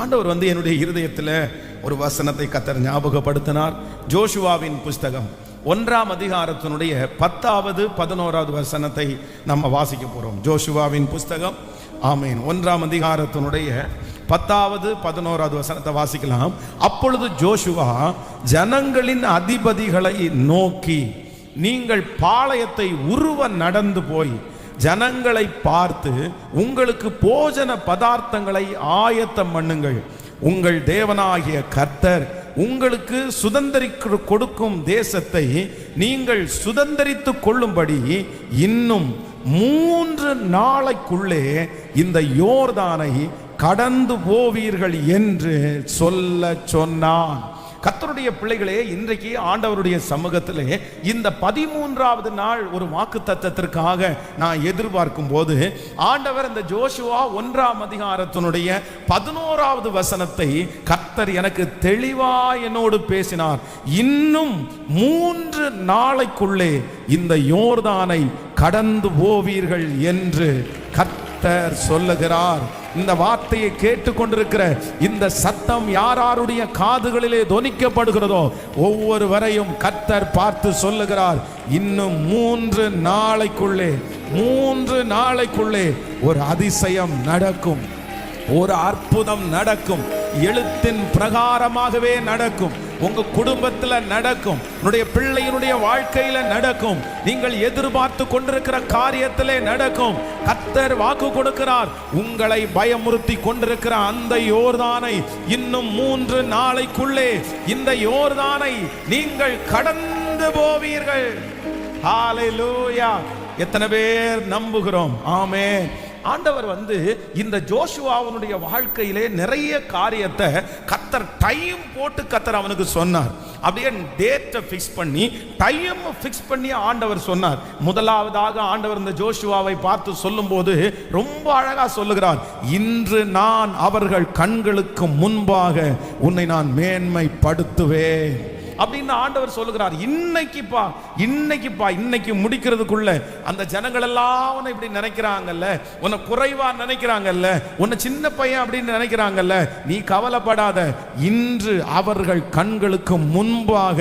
ஆண்டவர் என்னுடைய இருதயத்தில் ஒரு வசனத்தை கர்த்தர் ஞாபகப்படுத்தினார். ஜோஷுவாவின் புஸ்தகம் 1ஆம் அதிகாரத்தினுடைய 10வது 11வது வசனத்தை நம்ம வாசிக்க போறோம். ஜோஷுவாவின் புஸ்தகம் ஆமீன் 1ஆம் அதிகாரத்தினுடைய 10வது 11வது வசனத்தை வாசிக்கலாம். அப்பொழுது ஜோஷுவா ஜனங்களின் அதிபதிகளை நோக்கி, நீங்கள் பாளையத்தை உருவ நடந்து போய் ஜனங்களை பார்த்து உங்களுக்கு போஜன பதார்த்தங்களை ஆயத்தம் பண்ணுங்கள். உங்கள் தேவனாகிய கர்த்தர் உங்களுக்கு சுதந்தரிக்க கொடுக்கும் தேசத்தை நீங்கள் சுதந்தரித்து கொள்ளும்படி இன்னும் 3 நாளைக்குள்ளே இந்த யோர்தானை கடந்து போவீர்கள் என்று சொல்ல சொன்னான். கர்த்தருடைய பிள்ளைகளே, இன்றைக்கு ஆண்டவருடைய சமூகத்திலே இந்த 13வது நாள் ஒரு வாக்கு தத்தத்திற்காக நான் எதிர்பார்க்கும் போது ஆண்டவர் இந்த ஜோஷுவா 1ஆம் அதிகாரத்தினுடைய 11வது வசனத்தை கர்த்தர் எனக்கு தெளிவா என்னோடு பேசினார். இன்னும் 3 நாளைக்குள்ளே இந்த யோர்தானை கடந்து போவீர்கள் என்று கர்த்தர் சொல்லுகிறார். இந்த வார்த்தையை கேட்டுக்கொண்டிருக்கிற இந்த சத்தம் யாருடைய காதுகளிலே தொனிக்கப்படுகிறதோ ஒவ்வொருவரையும் கர்த்தர் பார்த்து சொல்லுகிறார், இன்னும் 3 நாளைக்குள்ளே ஒரு அதிசயம் நடக்கும், ஒரு அற்புதம் நடக்கும், எழுத்தின் பிரகாரமாகவே நடக்கும், உங்க குடும்பத்தில் நடக்கும், உன்னுடைய பிள்ளையினுடைய வாழ்க்கையில நடக்கும், நீங்கள் எதிர்பார்த்து கொண்டிருக்கிற காரியத்திலே நடக்கும். கர்த்தர் வாக்கு கொடுக்கிறார், உங்களை பயமுறுத்தி கொண்டிருக்கிற அந்த யோர்தானை இன்னும் 3 நாளைக்குள்ளே இந்த யோர்தானை நீங்கள் கடந்து போவீர்கள். ஹல்லேலூயா! எத்தனை பேர் நம்புகிறோம்? ஆமென். ஆண்டவர் இந்த ஜோஷுவாவுடைய வாழ்க்கையிலே நிறைய காரியத்தை கர்த்தர் டைம் போட்டு கர்த்தர் அவனுக்கு சொன்னார். அப்படியே டேட்டை ஃபிக்ஸ் பண்ணி டைம் ஃபிக்ஸ் பண்ணி ஆண்டவர் சொன்னார். முதலாவதாக ஆண்டவர் இந்த ஜோஷுவாவை பார்த்து சொல்லும்போது ரொம்ப அழகா சொல்லுகிறார், இன்று நான் அவர்கள் கண்களுக்கு முன்பாக உன்னை நான் மேன்மைப்படுத்துவேன் அப்படின்னு ஆண்டவர் சொல்லுகிறார். இன்னைக்கு முடிக்கிறதுக்குள்ள அந்த ஜனங்கள் எல்லாம் உன்னை இப்படி நினைக்கிறாங்கல்ல, உன்னை குறைவா நினைக்கிறாங்கல்ல, உன்னை சின்ன பையன் அப்படின்னு நினைக்கிறாங்கல்ல, நீ கவலைப்படாத, இன்று அவர்கள் கண்களுக்கு முன்பாக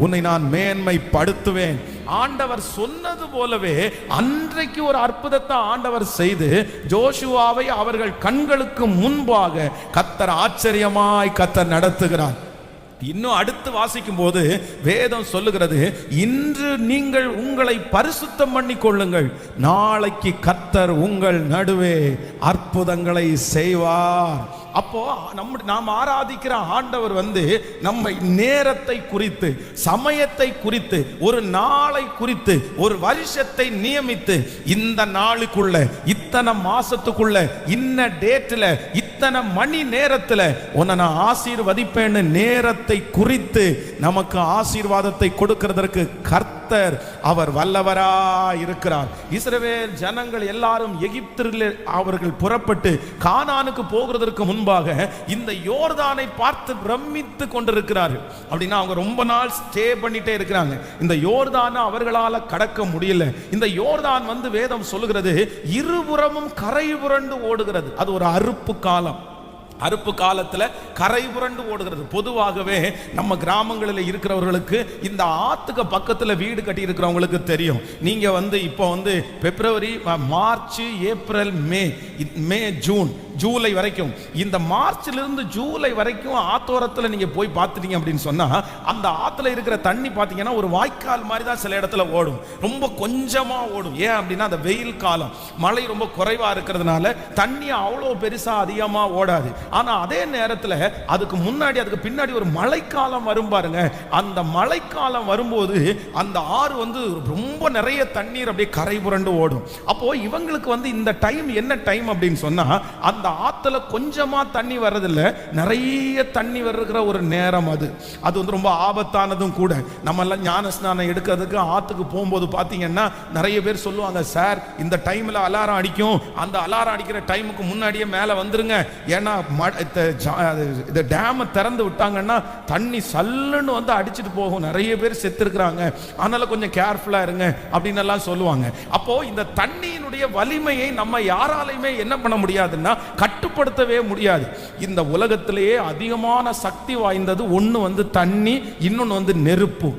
உன்னை நான் மேன்மைப்படுத்துவேன். ஆண்டவர் சொன்னது போலவே அன்றைக்கு ஒரு அற்புதத்தை ஆண்டவர் செய்து ஜோஷுவாவை அவர்கள் கண்களுக்கு முன்பாக கர்த்தர் ஆச்சரியமாய் கர்த்தர் நடத்துகிறார். இன்னும் அடுத்து வாசிக்கும் போது வேதம் சொல்லுகிறது, இன்று நீங்கள் உங்களை பரிசுத்தம் பண்ணி கொள்ளுங்கள், நாளைக்கு கர்த்தர் உங்கள் நடுவே அற்புதங்களை செய்வார். அப்போ நாம் ஆராதிக்கிற ஆண்டவர் நம்ம நேரத்தை குறித்து, சமயத்தை குறித்து, ஒரு நாளை குறித்து, ஒரு வருஷத்தை நியமித்து, இந்த நாளுக்குள்ள, இத்தனை மாசத்துக்குள்ள, இன்ன டேட்ல, இத்தனை மணி நேரத்துல உன்னை நான் ஆசீர்வதிப்பேன்னு நேரத்தை குறித்து நமக்கு ஆசீர்வாதத்தை கொடுக்கிறதற்கு கர்த்தர் அவர் வல்லவரா இருக்கிறார். இஸ்ரவேல் ஜனங்கள் எல்லாரும் எகிப்தில் அவர்கள் புறப்பட்டு கானானுக்கு போகிறதற்கு முன்பாக இந்த யோர்தானை பார்த்து பிரமித்து கொண்டிருக்கிறார்கள். அப்படின்னா அவங்க ரொம்ப நாள் ஸ்டே பண்ணிட்டே இருக்கிறாங்க. இந்த யோர்தானை அவர்களால் கடக்க முடியல. இந்த யோர்தான் வேதம் சொல்லுகிறது, இருபுறமும் கரை புரண்டு ஓடுகிறது. அது ஒரு அறுப்பு காலம். அறுப்பு காலத்துல கரை புரண்டு ஓடுகிறது. பொதுவாகவே நம்ம கிராமங்களில் இருக்கிறவர்களுக்கு இந்த ஆத்துக்கு பக்கத்துல வீடு கட்டி இருக்கிறவங்களுக்கு தெரியும். நீங்க இப்போ பிப்ரவரி, மார்ச், ஏப்ரல், மே, ஜூன், ஜூலை வரைக்கும், இந்த மார்ச்ல இருந்து ஜூலை வரைக்கும் ஆத்தோரத்தில் நீங்க போய் பார்த்துட்டீங்க அப்படின்னு சொன்னா அந்த ஆத்துல இருக்கிற தண்ணி பார்த்தீங்கன்னா ஒரு வாய்க்கால் மாதிரி தான் சில இடத்துல ஓடும், ரொம்ப கொஞ்சமா ஓடும். ஏன் அப்படின்னா அந்த வெயில் காலம், மழை ரொம்ப குறைவா இருக்கிறதுனால தண்ணி அவ்வளோ பெருசா அதிகமா ஓடாது. ஆனா அதே நேரத்தில் அதுக்கு முன்னாடி அதுக்கு பின்னாடி ஒரு மழைக்காலம் வரும் பாருங்க. அந்த மழைக்காலம் வரும்போது அந்த ஆறு ரொம்ப நிறைய தண்ணீர் அப்படியே கரை புரண்டு ஓடும். அப்போ இவங்களுக்கு இந்த டைம் என்ன டைம் அப்படின்னு சொன்னா, அந்த ஆத்துல கொஞ்சமா தண்ணி வர்றதில்ல, நிறைய தண்ணி வர்ற ஒரு நேரம். அது ரொம்ப ஆபத்தானதும் கூட. நம்ம எல்லாம் ஞான ஸ்நானம் எடுக்கிறதுக்கு ஆத்துக்கு போகும்போது பாத்தீங்கன்னா நிறைய பேர் சொல்லுவாங்க, சார் இந்த டைம்ல அலாரம் அடிக்கும், அந்த அலாரம் அடிக்கிற டைமுக்கு முன்னாடியே மேல வந்துருங்க, ஏன்னா இந்த டேமை திறந்து விட்டாங்கன்னா தண்ணி சல்லுன்னு அடிச்சுட்டு போகும், நிறைய பேர் செத்து இருக்கிறாங்க, அதனால கொஞ்சம் கேர்ஃபுல்லா இருங்க அப்படின்னு எல்லாம் சொல்லுவாங்க. அப்போ இந்த தண்ணியினுடைய வலிமையை நம்ம யாராலையுமே என்ன பண்ண முடியாதுன்னா கட்டுப்படுத்தவே முடியாது. இந்த உலகத்திலேயே அதிகமான சக்தி வாய்ந்தது ஒன்று தண்ணி, இன்னொன்று நெருப்பு.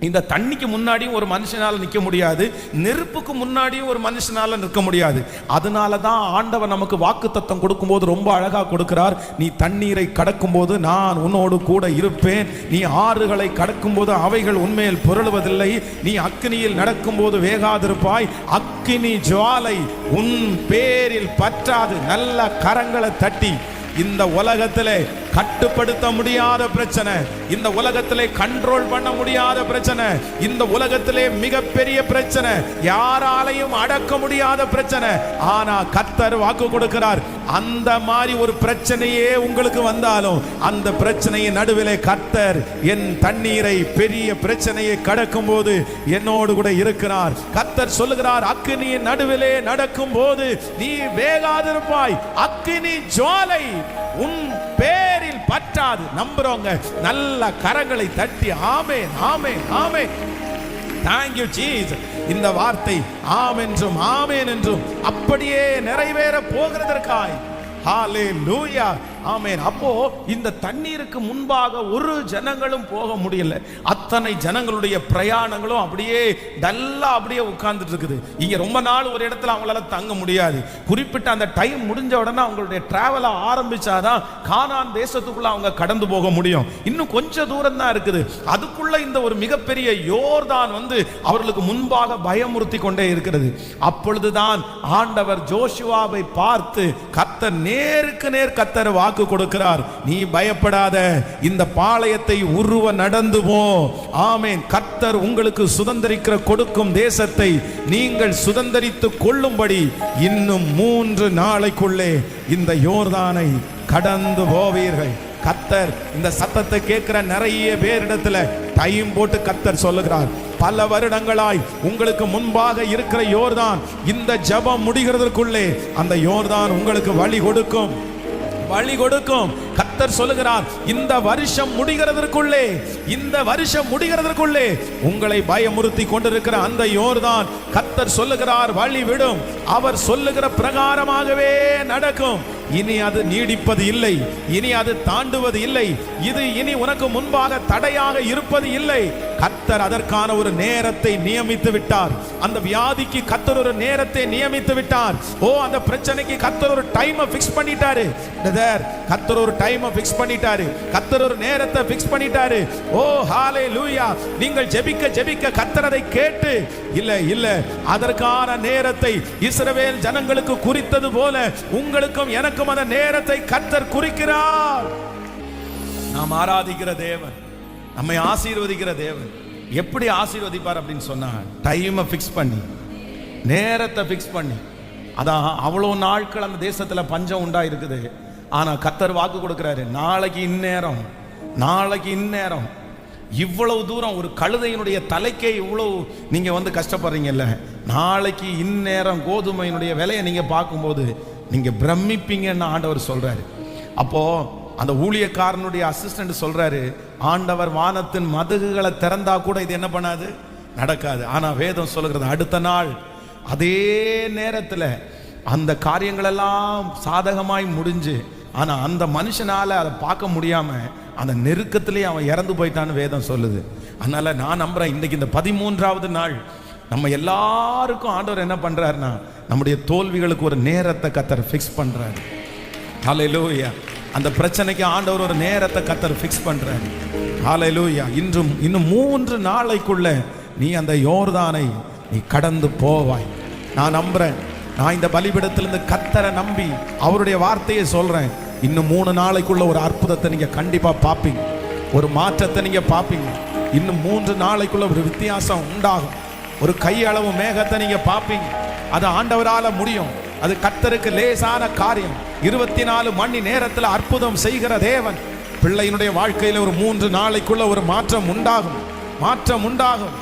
இந்த தண்ணிக்கு முன்னாடியும் ஒரு மனுஷனால நிற்க முடியாது, நெருப்புக்கு முன்னாடியும் ஒரு மனுஷனால நிற்க முடியாது. அதனால தான் ஆண்டவர் நமக்கு வாக்குத்தத்தம் கொடுக்கும்போது ரொம்ப அழகா கொடுக்கிறார். நீ தண்ணீரை கடக்கும் போது நான் உன்னோடு கூட இருப்பேன், நீ ஆறுகளை கடக்கும் போது அவைகள் உண்மையில் புரளுவதில்லை, நீ அக்கினியில் நடக்கும் போது வேகாதிருப்பாய், அக்கினி ஜுவாலை உன் பேரில் பற்றாது. நல்ல கரங்களை தட்டி, இந்த உலகத்திலே கட்டுப்படுத்த முடியாத பிரச்சனை, இந்த உலகத்திலே கண்ட்ரோல் பண்ண முடியாத பிரச்சனை, இந்த உலகத்திலே மிகப்பெரிய பிரச்சனை, யாராலையும் அடக்க முடியாத பிரச்சனை. ஆனா கர்த்தர் வாக்கு கொடுக்கிறார், அந்த மாதிரி ஒரு பிரச்சனையே உங்களுக்கு வந்தாலும் அந்த பிரச்சனையின் நடுவிலே கர்த்தர் என் தண்ணீரை, பெரிய பிரச்சனையை கடக்கும் போது என்னோடு கூட இருக்கிறார். கர்த்தர் சொல்லுகிறார், அக்கினியின் நடுவிலே நடக்கும் போது நீ வேகாதிருப்பாய், அக்கினி ஜுவாலை உன் பேரில் பற்றாது. நம்புறவங்க நல்ல கரங்களை தட்டி ஆமென் ஆமென் ஆமென். Thank you Jesus. இந்த வார்த்தை ஆம் என்றும் ஆமென் என்றும் அப்படியே நிறைவேற போகிறதற்காய் ஹalleluya ஆமென். அப்போ இந்த தண்ணீருக்கு முன்பாக ஒரு ஜனங்களும் போக முடியல. அத்தனை ஜனங்களுடைய பிரயாணங்களும் அப்படியே டல்லா அப்படியே உட்கார்ந்துட்டு இருக்குது. இங்க ரொம்ப நாள் ஒரு இடத்துல அவங்களால தங்க முடியாது. குறிப்பிட்ட அந்த டைம் முடிஞ்ச உடனே அவங்களுடைய டிராவலை ஆரம்பிச்சாதான் கானான் தேசத்துக்குள்ள அவங்க கடந்து போக முடியும். இன்னும் கொஞ்சம் தூரம் தான் இருக்குது. அதுக்குள்ள இந்த ஒரு மிகப்பெரிய யோர்தான் அவர்களுக்கு முன்பாக பயமுறுத்தி கொண்டே இருக்கிறது. அப்பொழுதுதான் ஆண்டவர் ஜோஷுவாவை பார்த்து கர்த்தர் நேருக்கு நேர் கர்த்தர் வாக்கு கொடுக்கிறார், நீ பயப்படாத, இந்த பாளையத்தை உருவ நடந்து போ. ஆமென். கர்த்தர் உங்களுக்கு சுதந்தரிக்கிற கொடுக்கும் தேசத்தை நீங்கள் சுதந்தரித்துக் கொள்ளும்படி இன்னும் 3 நாளைக்குள்ளே இந்த யோர்தானை கடந்து போவீர்கள். கர்த்தர் இந்த சத்தத்தை கேட்கிற நிறைய பேரிடத்துல டைம் போட்டு கர்த்தர் சொல்லுகிறார், பல வருடங்களாய் உங்களுக்கு முன்பாக இருக்கிற யோர்தான் இந்த ஜெபம் முடிகிறதற்குள்ளே அந்த யோர்தான் உங்களுக்கு வழி கொடுக்கும், வழி கொடுக்கும். கர்த்தர் சொல்லுகிறார், இந்த வருஷம் முடிகிறதற்குள்ளே, இந்த வருஷம் முடிகிறதற்குள்ளே உங்களை பயமுறுத்தி கொண்டிருக்கிற அந்த யோர்தான் கர்த்தர் சொல்லுகிறார் வழி விடும். அவர் சொல்லுகிற பிரகாரமாகவே நடக்கும். இனி அது நீடிப்பது இல்லை, இனி அது தாண்டுவது இல்லை, இது இனி உனக்கு முன்பாக தடையாக இருப்பது இல்லை. கர்த்தர் அதற்கான ஒரு நேரத்தை நியமித்து விட்டார். அந்த வியாதிக்கு கர்த்தர் ஒரு நேரத்தை நியமித்து விட்டார். அந்த பிரச்சனைக்கு கர்த்தர் ஒரு டைமை ஃபிக்ஸ் பண்ணிட்டாரு. கர்த்தர் ஒரு டைமை ஃபிக்ஸ் பண்ணிட்டாரு, கர்த்தர் ஒரு நேரத்தை ஃபிக்ஸ் பண்ணிட்டாரு. ஹalleluya. நீங்கள் ஜெபிக்க ஜெபிக்க கர்த்தர் அதை கேட்டு இல்ல அதற்கான நேரத்தை இஸ்ரவேல் ஜனங்களுக்கு குறித்தது போல உங்களுக்கும் எனக்கும் அந்த நேரத்தை கர்த்தர் குறிக்கிறார். நாம் ஆராதிக்கிற தேவன், நம்மை ஆசீர்வதிக்கிற தேவன் எப்படி ஆசீர்வதிப்பார் அப்படின்னு சொன்னா, டைமை ஃபிக்ஸ் பண்ணி, நேரத்தை ஃபிக்ஸ் பண்ணி. அதான் அவ்வளோ நாட்கள் அந்த தேசத்துல பஞ்சம் உண்டா இருக்குது. ஆனா கர்த்தர் வாக்கு கொடுக்கிறாரு, நாளைக்கு இந்நேரம், நாளைக்கு இந்நேரம். இவ்வளவு தூரம் ஒரு கழுதையினுடைய தலைக்கே இவ்வளவு நீங்க கஷ்டப்படுறீங்கல்ல, நாளைக்கு இந்நேரம் கோதுமையினுடைய விலையை நீங்க பார்க்கும்போது நீங்க பிரமிப்பீங்கன்னு ஆண்டவர் சொல்றாரு. அப்போ அந்த ஊழியக்காரனுடைய அசிஸ்டன்ட் சொல்றாரு, ஆண்டவர் வானத்தின் மதகுகளை திறந்தா கூட இது என்ன பண்ணாது, நடக்காது. ஆனா வேதம் சொல்லுகிறது, அடுத்த நாள் அதே நேரத்துல அந்த காரியங்கள் எல்லாம் சாதகமாய் முடிஞ்சு, ஆனா அந்த மனுஷனால அதை பார்க்க முடியாம அந்த நெருக்கத்திலே அவன் இறந்து போயிட்டான்னு வேதம் சொல்லுது. அதனால நான் நம்புறேன், இன்னைக்கு இந்த 13வது நாள் நம்ம எல்லாருக்கும் ஆண்டவர் என்ன பண்றாருன்னா, நம்முடைய தோல்விகளுக்கு ஒரு நேரத்தை கர்த்தர் ஃபிக்ஸ் பண்றாரு. ஹalleluya. அந்த பிரச்சனைக்கு ஆண்டவர் ஒரு நேரத்தை கர்த்தர் ஃபிக்ஸ் பண்றாரு. ஹalleluya. இன்னும் 3 நாளைக்குள்ள நீ அந்த யோர்தானை நீ கடந்து போவாய். நான் நம்புறேன். நான் இந்த பலிபீடத்திலிருந்து கர்த்தரை நம்பி அவருடைய வார்த்தையை சொல்றேன். இன்னும் 3 நாளைக்குள்ள ஒரு அற்புதத்தை நீங்க கண்டிப்பா பார்ப்பீங்க, ஒரு மாற்றத்தை நீங்க பார்ப்பீங்க. இன்னும் 3 நாளைக்குள்ள ஒரு வித்தியாசம் உண்டாகும். ஒரு கையளவு மேகத்தை நீங்க பார்ப்பீங்க. அது ஆண்டவரால முடியும். அது கர்த்தருக்கு லேசான காரியம். 24 மணி நேரத்தில் அற்புதம் செய்கிற தேவன். பிள்ளையினுடைய வாழ்க்கையில் ஒரு 3 நாளைக்குள்ள ஒரு மாற்றம் உண்டாகும், மாற்றம் உண்டாகும்.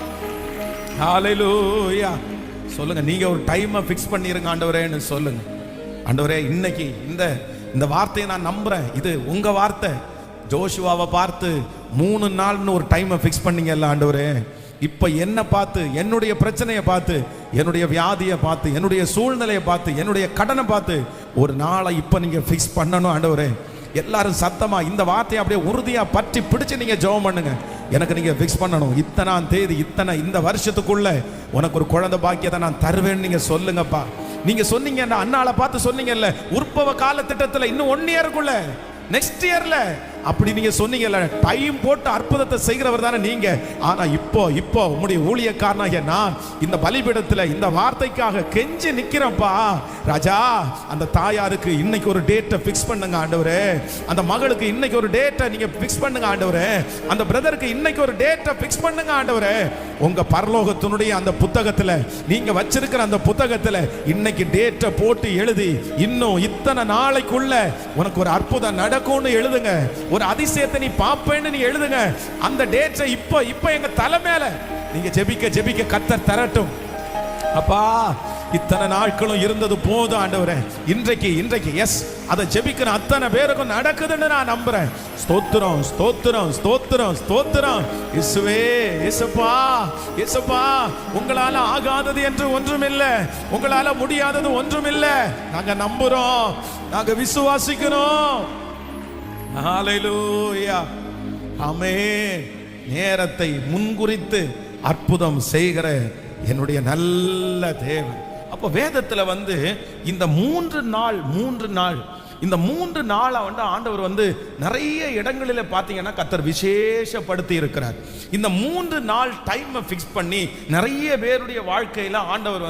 ஹalleluya. சொல்லுங்க, நீங்க ஒரு டைமை ஃபிக்ஸ் பண்ணிருங்க ஆண்டவரேன்னு சொல்லுங்க. ஆண்டவரே, இன்னைக்கு இந்த வார்த்தையை நான் நம்புறேன், இது உங்க வார்த்தை. ஜோஷுவாவை பார்த்து 3 நாள்னு ஒரு டைமை ஃபிக்ஸ் பண்ணீங்கல்ல ஆண்டவரே, இப்ப என்ன பார்த்து, என்னுடைய பிரச்சனையை பார்த்து, என்னுடைய வியாதியை பார்த்து, என்னுடைய சூழ்நிலையை பார்த்து, என்னுடைய கடனை பார்த்து ஒரு நாளை இப்ப நீங்க ஃபிக்ஸ் பண்ணணும் ஆண்டவரே. எல்லாரும் சத்தமா இந்த வார்த்தையை அப்படியே உறுதியா பற்றி பிடிச்சு நீங்க ஜெபம் பண்ணுங்க. எனக்கு நீங்க ஃபிக்ஸ் பண்ணணும், இத்தனாம் தேதி இந்த வருஷத்துக்குள்ள உனக்கு ஒரு குழந்தை பாக்கியத்தை நான் தருவேன்னு நீங்க சொல்லுங்கப்பா. நீங்க சொன்னீங்க, அண்ணாளை பார்த்து சொன்னீங்கல்ல, உற்பவ கால திட்டத்துல இன்னும் 1 இயருக்குள்ள, நெக்ஸ்ட் இயர்ல அப்படி நீங்க சொன்னீங்கல்ல, டைம் போட்டு அற்புதத்தை செய்கிறவர் தானே நீங்க. ஆனா இப்போ உங்களுடைய ஊழியக்காரனாகிய நான் இந்த பலிபீடத்துல இந்த வார்த்தைக்காக கெஞ்சி நிக்கிறேன்ப்பா ராஜா. அந்த தாயாருக்கு இன்னைக்கு ஒரு டேட்டை ஃபிக்ஸ் பண்ணுங்க ஆண்டவரே. அந்த மகளுக்கு இன்னைக்கு ஒரு டேட்டை நீங்க ஃபிக்ஸ் பண்ணுங்க ஆண்டவரே. அந்த பிரதருக்கு இன்னைக்கு ஒரு டேட்டை ஃபிக்ஸ் பண்ணுங்க ஆண்டவரே. உங்க பரலோகத்தினுடைய அந்த புத்தகத்துல, நீங்க வச்சிருக்கிற அந்த புத்தகத்துல இன்னைக்கு டேட்டை போட்டு எழுதி, இன்னும் இத்தனை நாளைக்குள்ள உனக்கு ஒரு அற்புதம் நடக்கும்னு எழுதுங்க. ஒரு அதிசயத்தை நீ பாப்பேன்னு நீ எழுதுங்க. அந்த டேட்டை இப்ப எங்க தலை மேல நீங்க ஜெபிக்க கர்த்தர் தரட்டும். அப்பா, இத்தனை நாட்களும் இருந்தது போதும் ஆண்டவரே. இன்றைக்கு எஸ், அதை ஜெபிக்கிற அத்தனை பேருக்கும் நடக்குதுன்னு நான் நம்புறேன். ஸ்தோத்திரம் ஸ்தோத்திரம் ஸ்தோத்திரம் ஸ்தோத்திரம். இயேசுவே, இயேசுப்பா, உங்களால ஆகாதது என்று ஒன்றுமில்லை, உங்களால முடியாதது ஒன்றுமில்லை. நாங்க நம்புறோம், நாங்க விசுவாசிக்கிறோம். ஹல்லேலூயா, ஆமென். நேரத்தை முன்குறித்து அற்புதம் செய்கிற என்னுடைய நல்ல தேவன். அப்போ வேதத்துல இந்த 3 நாள் இந்த 3 நாளை ஆண்டவர் நிறைய இடங்களில பார்த்தீங்கன்னா கர்த்தர் விசேஷப்படுத்தி இருக்கிறார். இந்த 3 நாள் டைமை ஃபிக்ஸ் பண்ணி நிறைய பேருடைய வாழ்க்கையில ஆண்டவர்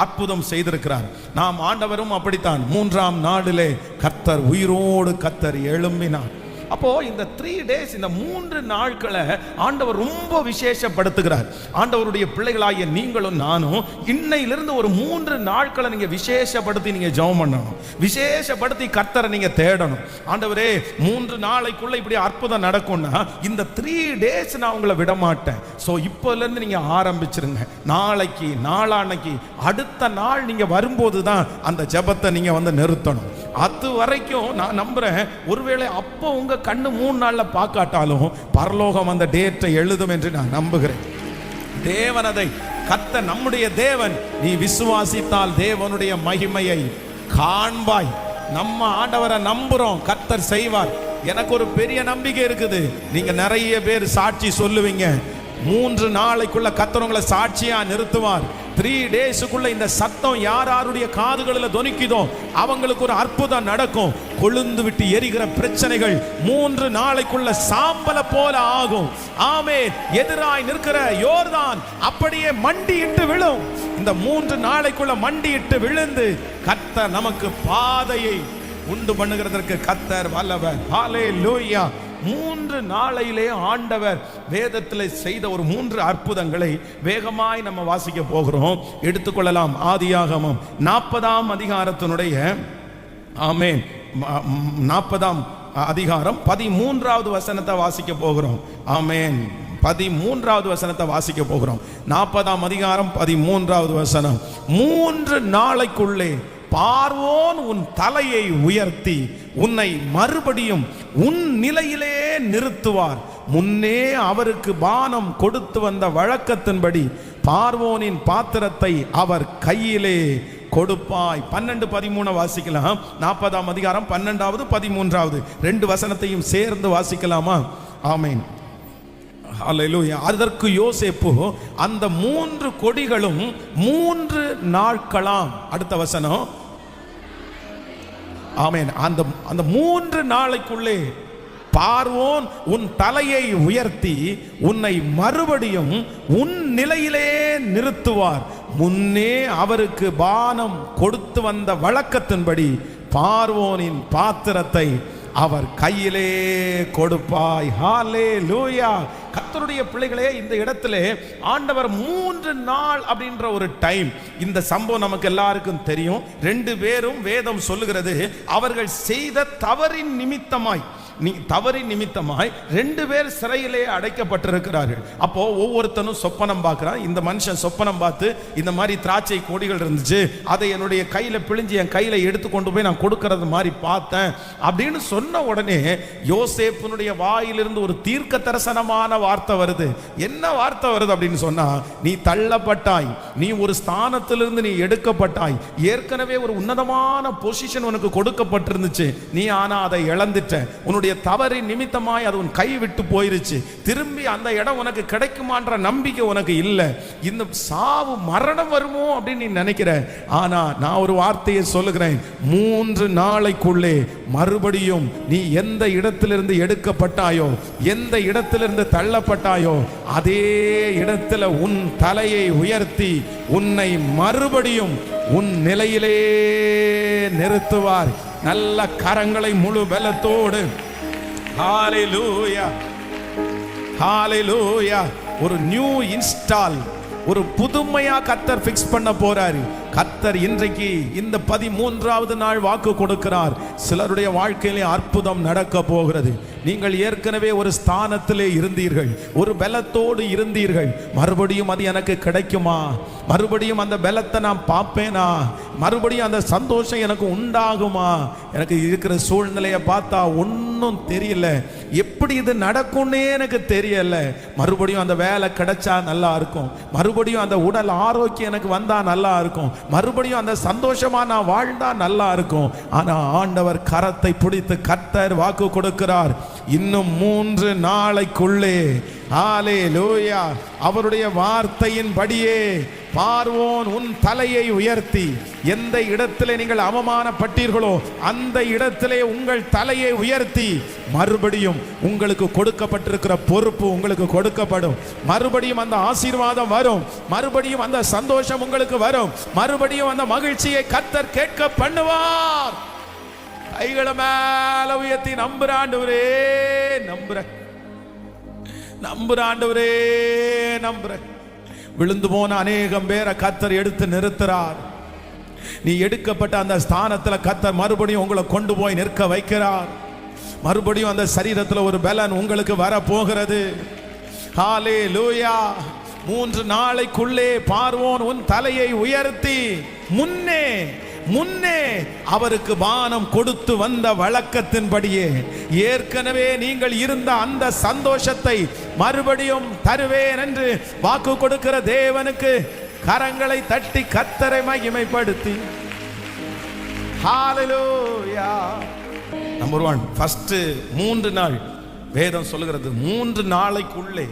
அற்புதம் செய்திருக்கிறார். நாம் ஆண்டவரும் அப்படித்தான். 3ஆம் நாளிலே கர்த்தர் உயிரோடு கர்த்தர் எழும்பினார். அப்போ இந்த 3 days, இந்த 3 நாட்களை ஆண்டவர் ரொம்ப விசேஷப்படுத்துகிறார். ஆண்டவருடைய பிள்ளைகளாகிய நீங்களும் நானும் இன்னையிலிருந்து ஒரு 3 நாட்களை நீங்க விசேஷப்படுத்தி நீங்க ஜெபம் பண்ணணும். விசேஷப்படுத்தி கர்த்தரை நீங்க தேடணும். ஆண்டவரே, 3 நாளைக்குள்ள இப்படி அற்புதம் நடக்கும்னா இந்த 3 days நான் உங்களை விட மாட்டேன். ஸோ இப்போல இருந்து நீங்க ஆரம்பிச்சிருங்க. நாளைக்கு, நாளான்னைக்கு, அடுத்த நாள் நீங்க வரும்போது தான் அந்த ஜெபத்தை நீங்க நிறுத்தணும். அது வரைக்கும் நான் நம்புறேன், ஒருவேளை அப்போ உங்க கண்ணு 3 நாள்ல பார்க்காட்டாலும் பரலோகம் அந்த டேட்டை எழுதும் என்று நான் நம்புகிறேன். தேவனதை கர்த்தர் நம்முடைய தேவன். நீ விசுவாசித்தால் தேவனுடைய மகிமையை காண்பாய். நம்ம ஆண்டவரை நம்புறோம், கர்த்தர் செய்வார். எனக்கு ஒரு பெரிய நம்பிக்கை இருக்குது. நீங்க நிறைய பேர் சாட்சி சொல்லுவீங்க. 3 நாளைக்குள்ள கர்த்தர் உங்களை சாட்சியா நிறுத்துவார். 3 daysக்குள்ள இந்த சத்தம் யாருடைய காதுகளில் தொனிக்குதோ அவங்களுக்கு ஒரு அற்புதம் நடக்கும். கொழுந்து விட்டு எரிகிற பிரச்சனைகள் 3 நாளைக்குள்ள சாம்பல போல ஆகும். ஆமென். எதிராய் நிற்கிற யோர்தான் அப்படியே மண்டியிட்டு விழும். இந்த 3 நாளைக்குள்ள மண்டியிட்டு விழுந்து கர்த்தர் நமக்கு பாதையை உண்டு பண்ணுகிறதற்கு கர்த்தர் வல்லவர். ஹல்லேலூயா. 3 நாளையிலே ஆண்டவர் வேதத்தில் செய்த ஒரு 3 அற்புதங்களை வேகமாய் நம்ம வாசிக்க போகிறோம். எடுத்துக்கொள்ளலாம். ஆதியாகமம் 40ஆம் அதிகாரத்தினுடைய, ஆமென், 40ஆம் அதிகாரம் 13வது வசனத்தை வாசிக்க போகிறோம். ஆமென். 13வது வசனத்தை வாசிக்க போகிறோம். 40ஆம் அதிகாரம் 13வது வசனம். 3 நாளைக்குள்ளே பார்வோன் உன் தலையை உயர்த்தி உன்னை மறுபடியும் உன் நிலையிலே நிறுத்துவார். முன்னே அவருக்கு பானம் கொடுத்து வந்த வழக்கத்தின்படி பார்வோனின் பாத்திரத்தை அவர் கையிலே கொடுப்பாய். 12, 13 வாசிக்கலாம். 40ஆம் அதிகாரம் 12வது 13வது 2 வசனத்தையும் சேர்ந்து வாசிக்கலாமா? ஆமென். ஹல்லேலூயா. அதற்கு யோசேப்பு அந்த 3 கொடிகளும் 3 நாட்களாம். அடுத்த வசனம். ஆமென். அந்த 3 நாளைக்குள்ளே பார்வோன் உன் தலையை உயர்த்தி உன்னை மறுபடியும் உன் நிலையிலே நிறுத்துவார். முன்னே அவருக்கு பானம் கொடுத்து வந்த வழக்கத்தின்படி பார்வோனின் பாத்திரத்தை அவர் கையிலே கொடுப்பாய். ஹல்லேலூயா. கர்த்தருடைய பிள்ளைகளே, இந்த இடத்திலே ஆண்டவர் 3 நாள் அப்படின்ற ஒரு டைம். இந்த சம்பவம் நமக்கு எல்லாருக்கும் தெரியும். 2 பேரும் வேதம் சொல்லுகிறது அவர்கள் செய்த தவறின் நிமித்தமாய் நீ தவறின் நிமித்தமாய் 2 பேர் சிறையிலே அடைக்கப்பட்டிருக்கிறார்கள். அப்போ ஒவ்வொருத்தனும் சொப்பனம் பார்க்கிறான். இந்த மனுஷன் சொப்பனம் பார்த்து, இந்த மாதிரி திராட்சை கொடிகள் இருந்துச்சு, அதை என்னுடைய கையில பிழிஞ்சு என் கையில எடுத்து கொண்டு போய் நான் கொடுக்கறது மாதிரி பார்த்தேன் அப்படின்னு சொன்ன உடனே யோசேப்புனுடைய வாயிலிருந்து ஒரு தீர்க்க தரிசனமான வார்த்தை வருது. என்ன வார்த்தை வருது அப்படின்னு சொன்னா, நீ தள்ளப்பட்டாய், நீ ஒரு ஸ்தானத்திலிருந்து நீ எடுக்கப்பட்டாய், ஏற்கனவே ஒரு உன்னதமான பொசிஷன் உனக்கு கொடுக்கப்பட்டிருந்துச்சு, நீ ஆனா அதை இழந்துட்ட, உன்னுடைய தவறின் நிமித்தமாய் அது உன் கை விட்டு போயிருச்சு, திரும்பி அந்த இடம் உனக்கு கிடைக்குமான்ற நம்பிக்கை உனக்கு இல்லை, இந்த சாவு மரணம் வருமோ அப்படின்னு நீ நினைக்கிற. ஆனா நான் ஒரு வார்த்தையை சொல்லுகிறேன், 3 நாளைக்குள்ளே மறுபடியும் நீ எந்த இடத்திலிருந்து எடுக்கப்பட்டாயோ, எந்த இடத்திலிருந்து தள்ளப்பட்டாயோ, அதே இடத்துல உன் தலையை உயர்த்தி உன்னை மறுபடியும் உன் நிலையிலே நிறுத்துவார். நல்ல கரங்களை முழு பலத்தோடு ஹalleluya ஹalleluya. ஒரு நியூ இன்ஸ்டால், ஒரு புதுமையா கர்த்தர் ஃபிக்ஸ் பண்ண போறாரு. கர்த்தர் இன்றைக்கு இந்த 13வது நாள் வாக்கு கொடுக்கிறார். சிலருடைய வாழ்க்கையிலே அற்புதம் நடக்க போகிறது. நீங்கள் ஏற்கனவே ஒரு ஸ்தானத்திலே இருந்தீர்கள், ஒரு பலத்தோடு இருந்தீர்கள். மறுபடியும் அது எனக்கு கிடைக்குமா? மறுபடியும் அந்த பலத்தை நான் பார்ப்பேனா? மறுபடியும் அந்த சந்தோஷம் எனக்கு உண்டாகுமா? எனக்கு இருக்கிற சூழ்நிலையை பார்த்தா ஒன்றும் தெரியல, எப்படி இது நடக்கும்னே எனக்கு தெரியல. மறுபடியும் அந்த வேலை கிடைச்சா நல்லா இருக்கும், மறுபடியும் அந்த உடல் ஆரோக்கியம் எனக்கு வந்தா நல்லா இருக்கும், மறுபடியும் அந்த சந்தோஷமா நான் வாழ்ந்தா நல்லா இருக்கும். ஆனா ஆண்டவர் கரத்தை பிடித்து கர்த்தர் வாக்கு கொடுக்கிறார், இன்னும் 3 நாளைக்குள்ளே ஹalleluya அவருடைய வார்த்தையின் படியே பார்வோன் உன் தலையை உயர்த்தி, எந்த இடத்திலே நீங்கள் அவமானப்பட்டீர்களோ அந்த இடத்திலே உங்கள் தலையை உயர்த்தி மறுபடியும் உங்களுக்கு கொடுக்கப்பட்டிருக்கிற பொறுப்பு உங்களுக்கு கொடுக்கப்படும். மறுபடியும் அந்த ஆசீர்வாதம் வரும், மறுபடியும் அந்த சந்தோஷம் உங்களுக்கு வரும், மறுபடியும் அந்த மகிழ்ச்சியை கர்த்தர் கேட்க பண்ணுவார். கைகளை மேல உயர்த்தி நம்புற ஆண்டவரே, நம்புற ஆண்டவரே, நம்புற. விழுந்து போன அநேகம் பேரை கர்த்தர் எடுத்து நிறுத்துறார். நீ எடுக்கப்பட்ட அந்த ஸ்தானத்தில் கர்த்தர் மறுபடியும் உங்களை கொண்டு போய் நிற்க வைக்கிறார். மறுபடியும் அந்த சரீரத்தில் ஒரு பலன் உங்களுக்கு வர போகிறது. ஹalleluya. 3 நாளைக்குள்ளே பார்வோன் உன் தலையை உயர்த்தி முன்னே அவருக்கு பானம் கொடுத்து வந்த வழக்கத்தின்படியே ஏற்கனவே நீங்கள் இருந்த அந்த சந்தோஷத்தை மறுபடியும் தருவேன் என்று வாக்கு கொடுக்கிற தேவனுக்கு கரங்களை தட்டி கர்த்தரை மகிமைப்படுத்தி ஹalleluya. நம்பர் 1, ஃபர்ஸ்ட் 3 நாள் வேதம் சொல்லுகிறது, 3 நாளைக்குள்ளே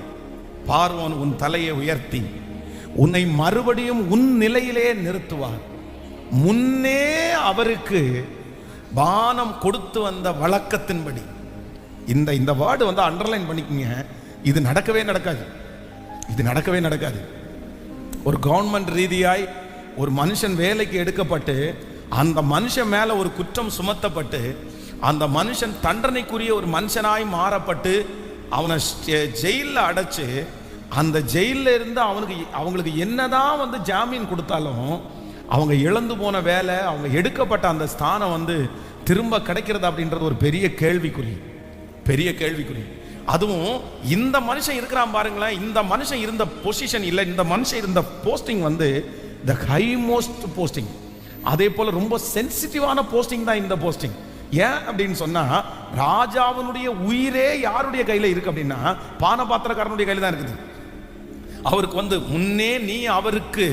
பார்வோன் உன் தலையை உயர்த்தி உன்னை மறுபடியும் உன் நிலையிலே நிறுத்துவார். முன்னே அவருக்கு பானம் கொடுத்து வந்த வழக்கத்தின்படி. இந்த வார்டு வந்து அண்டர்லைன் பண்ணிக்கங்க. இது நடக்கவே நடக்காது. ஒரு கவர்மெண்ட் ரீதியாய் ஒரு மனுஷன் வேலைக்கு எடுக்கப்பட்டு அந்த மனுஷன் மேல ஒரு குற்றம் சுமத்தப்பட்டு அந்த மனுஷன் தண்டனைக்குரிய ஒரு மனுஷனாய் மாறப்பட்டு அவனை ஜெயிலில் அடைச்சு அந்த ஜெயிலில் இருந்து அவங்களுக்கு என்னதான் வந்து ஜாமீன் கொடுத்தாலும் அவங்க இழந்து போன வேலை, அவங்க எடுக்கப்பட்ட அந்த ஸ்தானம் வந்து திரும்ப கிடைக்கிறது அப்படின்றது ஒரு பெரிய கேள்விக்குறி. அதுவும் இந்த மனுஷன் இருக்கிறான் பாருங்களேன், இந்த மனுஷன் இருந்த பொசிஷன் இல்லை, இந்த மனுஷன் இருந்த போஸ்டிங் வந்து த ஹை மோஸ்ட் போஸ்டிங். அதே போல ரொம்ப சென்சிட்டிவான போஸ்டிங் தான் இந்த போஸ்டிங். ஏன் அப்படின்னு சொன்னா, ராஜாவினுடைய உயிரே யாருடைய கையில இருக்கு அப்படின்னா பானபாத்திரக்காரனுடைய கையில தான் இருக்குது. அவருக்கு வந்து முன்னே நீ அவருக்கு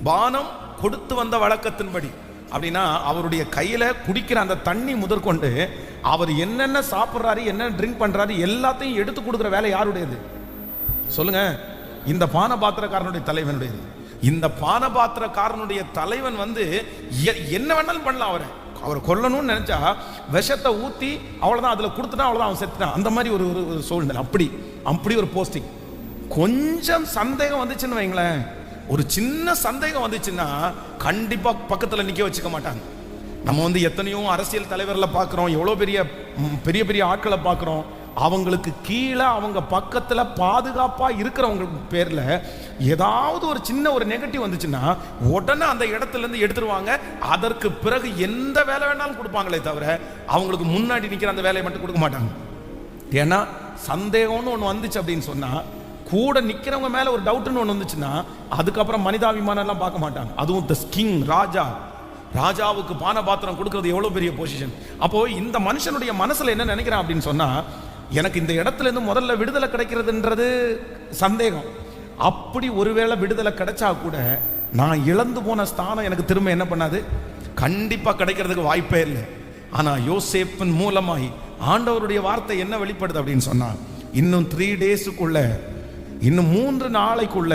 பானம் கொடுத்து வந்த வழக்கத்தின்படி அப்படின்னா அவருடைய கையில குடிக்கிற அந்த தண்ணி முதற்கொண்டு அவர் என்னென்ன சாப்பிட்றாரு, என்ன ட்ரிங்க் பண்றாரு எல்லாத்தையும் எடுத்து கொடுக்குற வேலை யாருடையது சொல்லுங்க? இந்த பானபாத்திரக்காரனுடைய தலைவனுடையது. இந்த பானபாத்திரக்காரனுடைய தலைவன் வந்து என்ன வேணாலும் பண்ணலாம். அவரை கொல்லணும்னு நினைச்சா விஷத்தை ஊத்தி அவ்வளவுதான், அதுல கொடுத்துட்டா அவ்வளவுதான், அவன் செத்துட்டான். அந்த மாதிரி ஒரு சூழ்நிலை. அப்படி ஒரு போஸ்டிங். கொஞ்சம் சந்தேகம் வந்துச்சுன்னு வைங்களேன், ஒரு சின்ன சந்தேகம் வந்துச்சுன்னா கண்டிப்பா பக்கத்துல நிக்க வச்சுக்க மாட்டாங்க. நம்ம வந்து எத்தனையோ அரசியல் தலைவர்களை பார்க்கிறோம், எவ்வளோ பெரிய ஆட்களை பார்க்கிறோம். அவங்களுக்கு கீழே அவங்க பக்கத்துல பாதுகாப்பா இருக்கிறவங்க பேர்ல ஏதாவது ஒரு சின்ன ஒரு நெகட்டிவ் வந்துச்சுன்னா உடனே அந்த இடத்துல இருந்து எடுத்துருவாங்க. அதற்கு பிறகு எந்த வேலை வேணாலும் கொடுப்பாங்களே தவிர அவங்களுக்கு முன்னாடி நிக்கிற அந்த வேலையை மட்டும் கொடுக்க மாட்டாங்க. ஏன்னா சந்தேகம்னு ஒன்று வந்துச்சு அப்படின்னு சொன்னா, கூட நிக்கிறவங்க மேல ஒரு டவுட்னு ஒன்று வந்துச்சுன்னா அதுக்கப்புறம் மனிதாபிமானம் எல்லாம் பார்க்க மாட்டாங்க. அதுவும் தி கிங், ராஜாவுக்கு பானபாத்திரம் கொடுக்கிறது எவ்வளவு பெரிய பொசிஷன். அப்போ இந்த மனுஷனுடைய மனசுல என்ன நினைக்கிறான் அப்படின்னு சொன்னா, எனக்கு இந்த இடத்துல இருந்து முதல்ல விடுதலை கிடைக்கிறதுன்றது சந்தேகம். அப்படி ஒருவேளை விடுதலை கிடைச்சா கூட நான் இழந்து போன ஸ்தானம் எனக்கு திரும்ப என்ன பண்ணாது, கண்டிப்பா கிடைக்கிறதுக்கு வாய்ப்பே இல்லை. ஆனா யோசேப்பின் மூலமாய் ஆண்டவருடைய வார்த்தை என்ன வெளிப்படுது அப்படின்னு சொன்னா, இன்னும் 3 டேஸுக்குள்ள, இன்னும் 3 நாளைக்குள்ள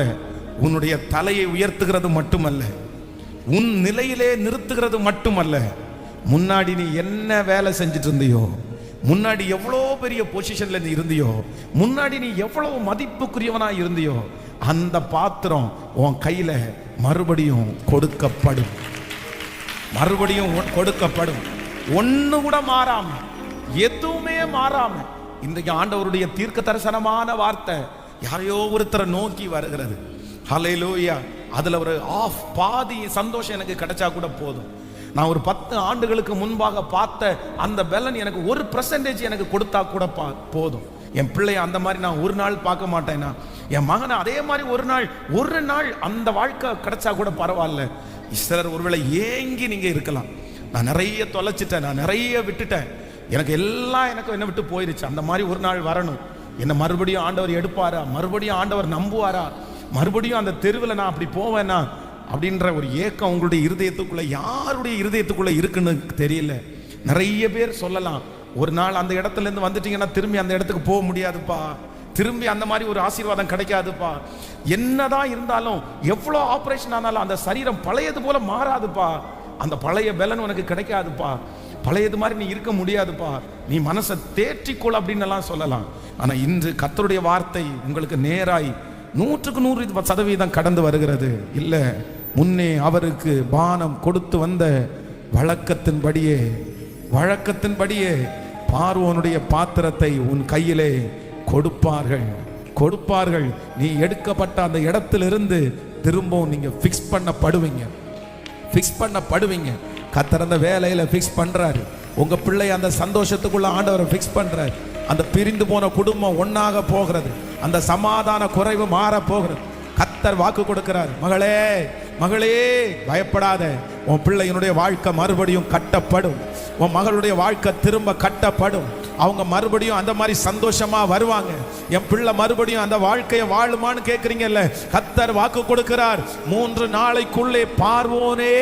உன்னுடைய தலையை உயர்த்துகிறது மட்டுமல்ல, உன் நிலையிலே நிறுத்துகிறது மட்டுமல்ல, முன்னாடி நீ என்ன வேலை செஞ்சுட்டு இருந்தியோ, முன்னாடி எவ்வளோ பெரிய பொசிஷன்ல நீ இருந்தியோ, முன்னாடி நீ எவ்வளவு மதிப்புக்குரியவனா இருந்தியோ, அந்த பாத்திரம் உன் கையில மறுபடியும் கொடுக்கப்படும். மறுபடியும் கொடுக்கப்படும். ஒண்ணு கூட மாறாம, எதுவுமே மாறாம. இன்றைக்கு ஆண்டவருடைய தீர்க்க தரிசனமான வார்த்தை யாரையோ ஒருத்தரை நோக்கி வருகிறது. ஹல்லேலூயா. அதுல ஒரு பாதி சந்தோஷம் எனக்கு கிடைச்சா கூட போதும். நான் ஒரு 10 ஆண்டுகளுக்கு முன்பாக பார்த்த அந்த பலன் எனக்கு 1% எனக்கு கொடுத்தா கூட போதும். என் பிள்ளைய அந்த மாதிரி நான் ஒரு நாள் பார்க்க மாட்டேன்னா, என் மகனை அதே மாதிரி ஒரு நாள் அந்த வாழ்க்கை கிடைச்சா கூட பரவாயில்ல. சிலர் ஒருவேளை ஏங்கி நீங்க இருக்கலாம், நான் நிறைய தொலைச்சிட்டேன், நான் நிறைய விட்டுட்டேன், எனக்கு எல்லாம் எனக்கு என்ன விட்டு போயிருச்சு, அந்த மாதிரி ஒரு நாள் வரணும். என்ன மறுபடியும் ஆண்டவர் எடுப்பாரா, மறுபடியும் ஆண்டவர் நம்புவாரா, மறுபடியும் அந்த தெருவில் நான் அப்படி போவேனா அப்படின்ற ஒரு ஏக்கம் உங்களுடைய இருதயத்துக்குள்ள, யாருடைய இருதயத்துக்குள்ள இருக்குன்னு தெரியல. நிறைய பேர் சொல்லலாம், ஒரு நாள் அந்த இடத்துல இருந்து வந்துட்டீங்கன்னா திரும்பி அந்த இடத்துக்கு போக முடியாதுப்பா, திரும்பி அந்த மாதிரி ஒரு ஆசீர்வாதம் கிடைக்காதுப்பா, என்னதான் இருந்தாலும் எவ்வளோ ஆபரேஷன் ஆனாலும் அந்த சரீரம் பழையது போல மாறாதுப்பா, அந்த பழைய பலன் உனக்கு கிடைக்காதுப்பா, பழையது மாதிரி நீ இருக்க முடியாதுப்பா, நீ மனசை தேற்றிக்கொள் அப்படின்னு எல்லாம் சொல்லலாம். ஆனா இன்று கர்த்தருடைய வார்த்தை உங்களுக்கு நேராய் 100% கடந்து வருகிறது. இல்ல, முன்னே அவருக்கு பானம் கொடுத்து வந்த வழக்கத்தின்படியே பார்வோனுடைய பாத்திரத்தை உன் கையிலே கொடுப்பார்கள். நீ எடுக்கப்பட்ட அந்த இடத்திலிருந்து திரும்பவும் நீங்க ஃபிக்ஸ் பண்ணப்படுவீங்க. கர்த்தர் அந்த வேலையில ஃபிக்ஸ் பண்றாரு. உங்க பிள்ளை அந்த சந்தோஷத்துக்குள்ள ஆண்டவரை ஃபிக்ஸ் பண்றாரு. அந்த பிரிந்து போன குடும்பம் ஒன்னாக போகிறது, அந்த சமாதான குறைவு மாற போகிறது. கர்த்தர் வாக்கு கொடுக்கிறார், மகளே பயப்படாத, உன் பிள்ளையினுடைய வாழ்க்கை மறுபடியும் கட்டப்படும், உன் மகளுடைய வாழ்க்கை திரும்ப கட்டப்படும், அவங்க மறுபடியும் அந்த மாதிரி சந்தோஷமா வருவாங்க. என் பிள்ளை மறுபடியும் அந்த வாழ்க்கையை வாழுமான்னு கேட்குறீங்கல்ல, கர்த்தர் வாக்கு கொடுக்கிறார். 3 நாளைக்குள்ளே பார்வோனே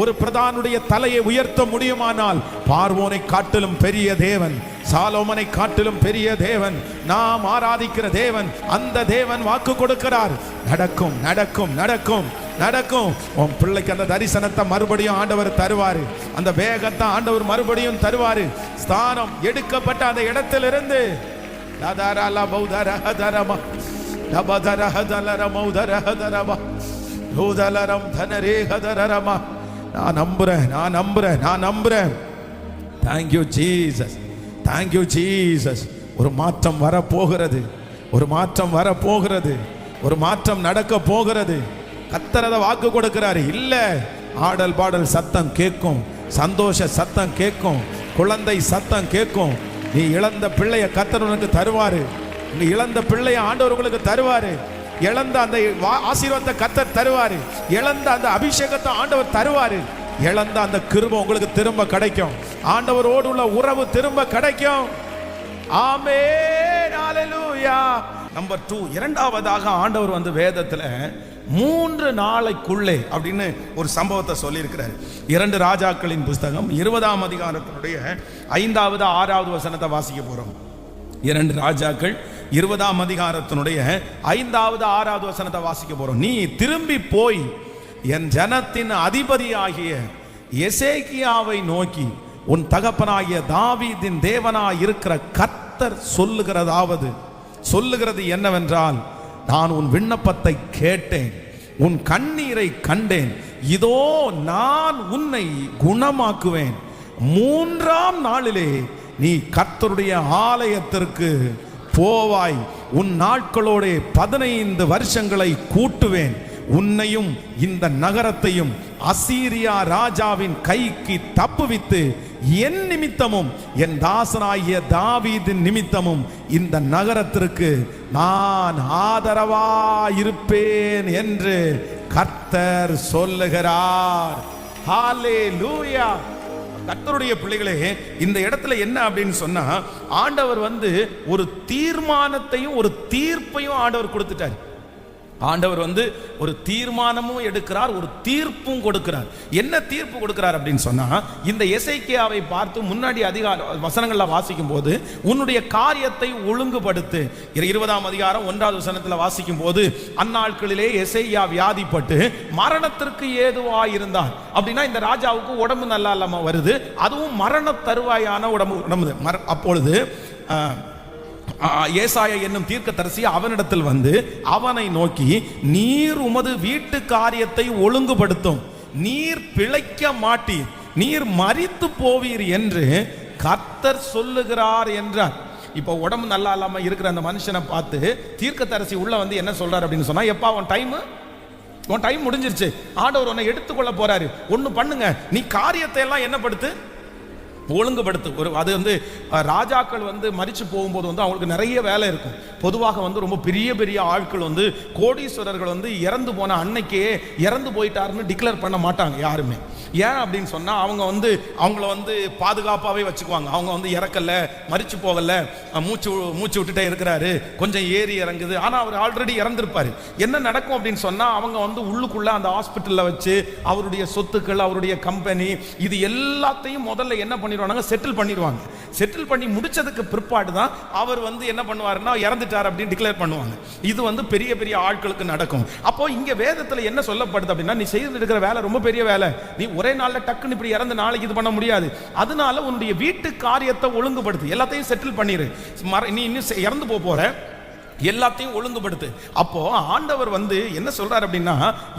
ஒரு பிரதானுடைய தலையை உயர்த்த முடியுமானால், பார்வோனை காட்டிலும் பெரிய தேவன், சாலோமனை காட்டிலும் பெரிய தேவன், நாம் ஆராதிக்கிற தேவன், அந்த தேவன் வாக்கு கொடுக்கிறார். நடக்கும். உன் பிள்ளைக்கு அந்த தரிசனத்தை மறுபடியும் ஆண்டவர் தருவாரு, அந்த வேகத்தை ஆண்டவர் மறுபடியும் தருவாரு. ஸ்தானம் எடுக்கப்பட்ட அந்த இடத்திலிருந்து நான் நம்புறேன். Thank you Jesus. ஒரு மாற்றம் வரப்போகிறது, ஒரு மாற்றம் நடக்க போகிறது. கர்த்தர் அதை வாக்கு கொடுக்கிறாரு. இல்ல, ஆடல் பாடல் சத்தம் கேட்கும், சந்தோஷ சத்தம் கேட்கும், குழந்தை சத்தம் கேட்கும். நீ இழந்த பிள்ளைய கர்த்தர் உனக்கு தருவாரு, நீ இழந்த பிள்ளைய ஆண்டவர் உங்களுக்கு தருவாரு, இழந்த அந்த ஆசீர்வாதத்தை கர்த்தர் தருவாரு, இழந்த அந்த அபிஷேகத்தை ஆண்டவர் தருவாரு, இழந்த அந்த கிருபை உங்களுக்கு திரும்ப கிடைக்கும், ஆண்டவரோடு உள்ள உறவு திரும்ப கிடைக்கும். ஆமென், ஹல்லேலூயா. நம்பர் 2, இரண்டாவதாக ஆண்டவர் வந்து வேதத்துல 3 நாளைக்குள்ளே அப்படின்னு ஒரு சம்பவத்தை சொல்லி இருக்கிறார். 2 ராஜாக்களின் புஸ்தகம் 20ஆம் அதிகாரத்தினுடைய 5வது 6வது வசனத்தை வாசிக்க போறோம். 2 ராஜாக்கள் 20ஆம் அதிகாரத்தினுடைய 5வது 6வது வசனத்தை வாசிக்க போறோம். நீ திரும்பி போய் என் ஜனத்தின் அதிபதியாகிய எசேக்கியாவை நோக்கி, உன் தகப்பனாகிய தாவீதின் தேவனாய் இருக்கிற கர்த்தர் சொல்லுகிறது என்னவென்றால், நான் உன் விண்ணப்பத்தை கேட்டேன், உன் கண்ணீரை கண்டேன், இதோ நான் உன்னை குணமாக்குவேன், 3ஆம் நாளிலே நீ கர்த்தருடைய ஆலயத்திற்கு போவாய். உன் நாட்களோட 15 வருஷங்களை கூட்டுவேன். உன்னையும் இந்த நகரத்தையும் அசீரியா ராஜாவின் கைக்கு தப்புவித்து என் நிமித்தமும் என் தாசனாகிய தாவீதின் நிமித்தமும் இந்த நகரத்திற்கு நான் ஆதரவாயிருப்பேன் என்று கர்த்தர் சொல்லுகிறார். ஹல்லேலூயா. கர்த்தருடைய பிள்ளைகளே, இந்த இடத்துல என்ன அப்படின்னு சொன்னா, ஆண்டவர் ஒரு தீர்மானத்தையும் ஒரு தீர்ப்பையும் ஆண்டவர் கொடுத்துட்டார். ஆண்டவர் ஒரு தீர்மானமும் எடுக்கிறார், ஒரு தீர்ப்பும் கொடுக்கிறார். என்ன தீர்ப்பு கொடுக்கிறார் அப்படின்னு சொன்னா, இந்த எசேக்கியாவை பார்த்து முன்னாடி அதிகார வசனங்கள்ல வாசிக்கும் போது, உன்னுடைய காரியத்தை ஒழுங்குபடுத்து. 20ஆம் அதிகாரம் 1வது வசனத்துல வாசிக்கும் போது, அந்நாட்களிலே எசேக்கியா வியாதிப்பட்டு மரணத்திற்கு ஏதுவாயிருந்தார். அப்படின்னா இந்த ராஜாவுக்கு உடம்பு நல்லா இல்லாம வருது, அதுவும் மரண தருவாயான உடம்பு. அப்பொழுது ஏசாயா என்னும் தீர்க்கதரிசி அவனிடத்தில் அவனை நோக்கி, நீர் உமது வீட்டு காரியத்தை ஒழுங்குபடுத்தும், நீர் பிழைக்க மாட்டீர், நீர் மரித்து போவீர் என்று கர்த்தர் சொல்லுகிறார் என்றார். இப்போ உடம்பு நல்லா இல்லாம இருக்கிற அந்த மனுஷனை பார்த்து தீர்க்கதரிசி உள்ள என்ன சொல்றாரு அப்படின்னு சொன்னா, எப்பா உன் டைம் முடிஞ்சிருச்சு, ஆண்டவர் உன்னை எடுத்துக்கொள்ள போறாரு, ஒண்ணு பண்ணுங்க, நீ காரியத்தை எல்லாம் என்ன படுத்து, ஒழுங்குபடுத்து. அது ராஜாக்கள் மரிச்சு போகும்போது அவங்களுக்கு நிறைய வேலை இருக்கும். பொதுவாக ரொம்ப பெரிய பெரிய ஆட்கள் கோடீஸ்வரர்கள் இறந்து போன அன்னைக்கே இறந்து போயிட்டாருன்னு டிக்ளேர் பண்ண மாட்டாங்க யாருமே. ஏன் அப்படின்னு சொன்னா, அவங்க அவங்கள பாதுகாப்பாகவே வச்சுக்குவாங்க. அவங்க இறக்கல, மரிச்சு போகல, மூச்சு விட்டுட்டே இருக்கிறாரு, கொஞ்சம் ஏறி இறங்குது, ஆனா அவர் ஆல்ரெடி இறந்திருப்பாரு. என்ன நடக்கும் அப்படின்னு சொன்னா, அவங்க உள்ளுக்குள்ள அந்த ஹாஸ்பிட்டல்ல வச்சு அவருடைய சொத்துக்கள், அவருடைய கம்பெனி, இது எல்லாத்தையும் முதல்ல என்ன பண்ணிடுவாங்க, செட்டில் பண்ணிடுவாங்க. செட்டில் பண்ணி முடிச்சதுக்கு பிற்பாடு தான் அவர் என்ன பண்ணுவாருன்னா, இறந்துட்டார் அப்படின்னு டிக்ளேர் பண்ணுவாங்க. இது பெரிய பெரிய ஆட்களுக்கு நடக்கும். அப்போ இங்க வேதத்துல என்ன சொல்லப்படுது அப்படின்னா, நீ செய்து இருக்கிற வேலை ரொம்ப பெரிய வேலை, நீ ஒரே நாள்ல டக்குன்னு இப்படி இறந்து நாளைக்கு இது பண்ண முடியாது. அதனால உன்னுடைய வீட்டு காரியத்தை ஒழுங்குபடுத்து, எல்லாத்தையும் செட்டில் பண்ணிரு. நீ இன்னும் இறந்து போற, எல்லாத்தையும் ஒழுங்குபடுத்து. அப்போ ஆண்டவர் என்ன சொல்றாரு அப்படின்னா,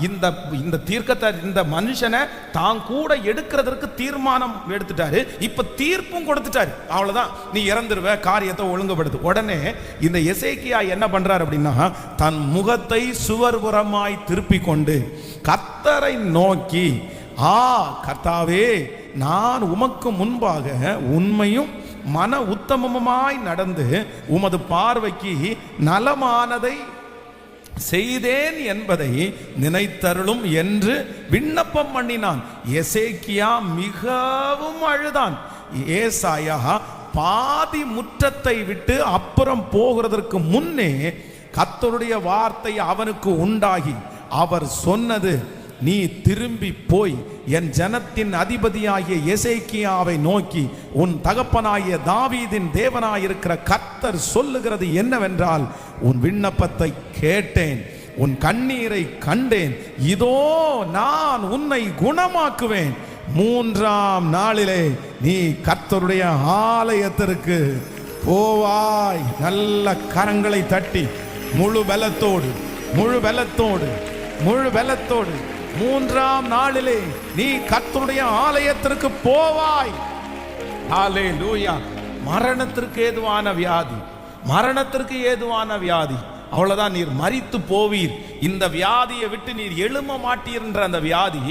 இந்த தீர்க்கத்தை, இந்த மனுஷனை தான் கூட எடுக்கிறதுக்கு தீர்மானம் எடுத்துட்டாரு, இப்ப தீர்ப்பும் கொடுத்துட்டாரு. அவ்வளவுதான், நீ இறந்துருவ, காரியத்தை ஒழுங்குபடுத்து. உடனே இந்த எசேக்கியா என்ன பண்றாரு அப்படின்னா, தன் முகத்தை சுவர்புறமாய் திருப்பி கொண்டு கர்த்தரை நோக்கி, கர்த்தாவே, நான் உமக்கு முன்பாக உண்மையும் மன உத்தமமாய் நடந்து உமது பார்வைக்கு நலமானதை செய்தேன் என்பதை நினைத்தருளும் என்று விண்ணப்பம் பண்ணினான். எசேக்கியா மிகவும் அழுதான். ஏசாயா பாதி முற்றத்தை விட்டு அப்புறம் போகிறதற்கு முன்னே கர்த்தருடைய வார்த்தை அவனுக்கு உண்டாகி அவர் சொன்னது, நீ திரும்பி போய் என் ஜனத்தின் அதிபதியாகிய எசேக்கியாவை நோக்கி, உன் தகப்பனாகிய தாவீதின் தேவனாயிருக்கிற கர்த்தர் சொல்லுகிறது என்னவென்றால், உன் விண்ணப்பத்தை கேட்டேன், உன் கண்ணீரை கண்டேன், இதோ நான் உன்னை குணமாக்குவேன், 3ஆம் நாளிலே நீ கர்த்தருடைய ஆலயத்திற்கு போவாய். நல்ல கரங்களை தட்டி முழு பலத்தோடு 3ஆம் நாளிலே நீ கர்த்தருடைய ஆலயத்திற்கு போவாய். ஹல்லேலூயா. மரணத்திற்கு ஏதுவான வியாதி, அவ்வளவுதான், நீர் மரித்து போவீர். இந்த வியாதியை விட்டு நீர் எழும்ப மாட்டீர் என்ற அந்த வியாதி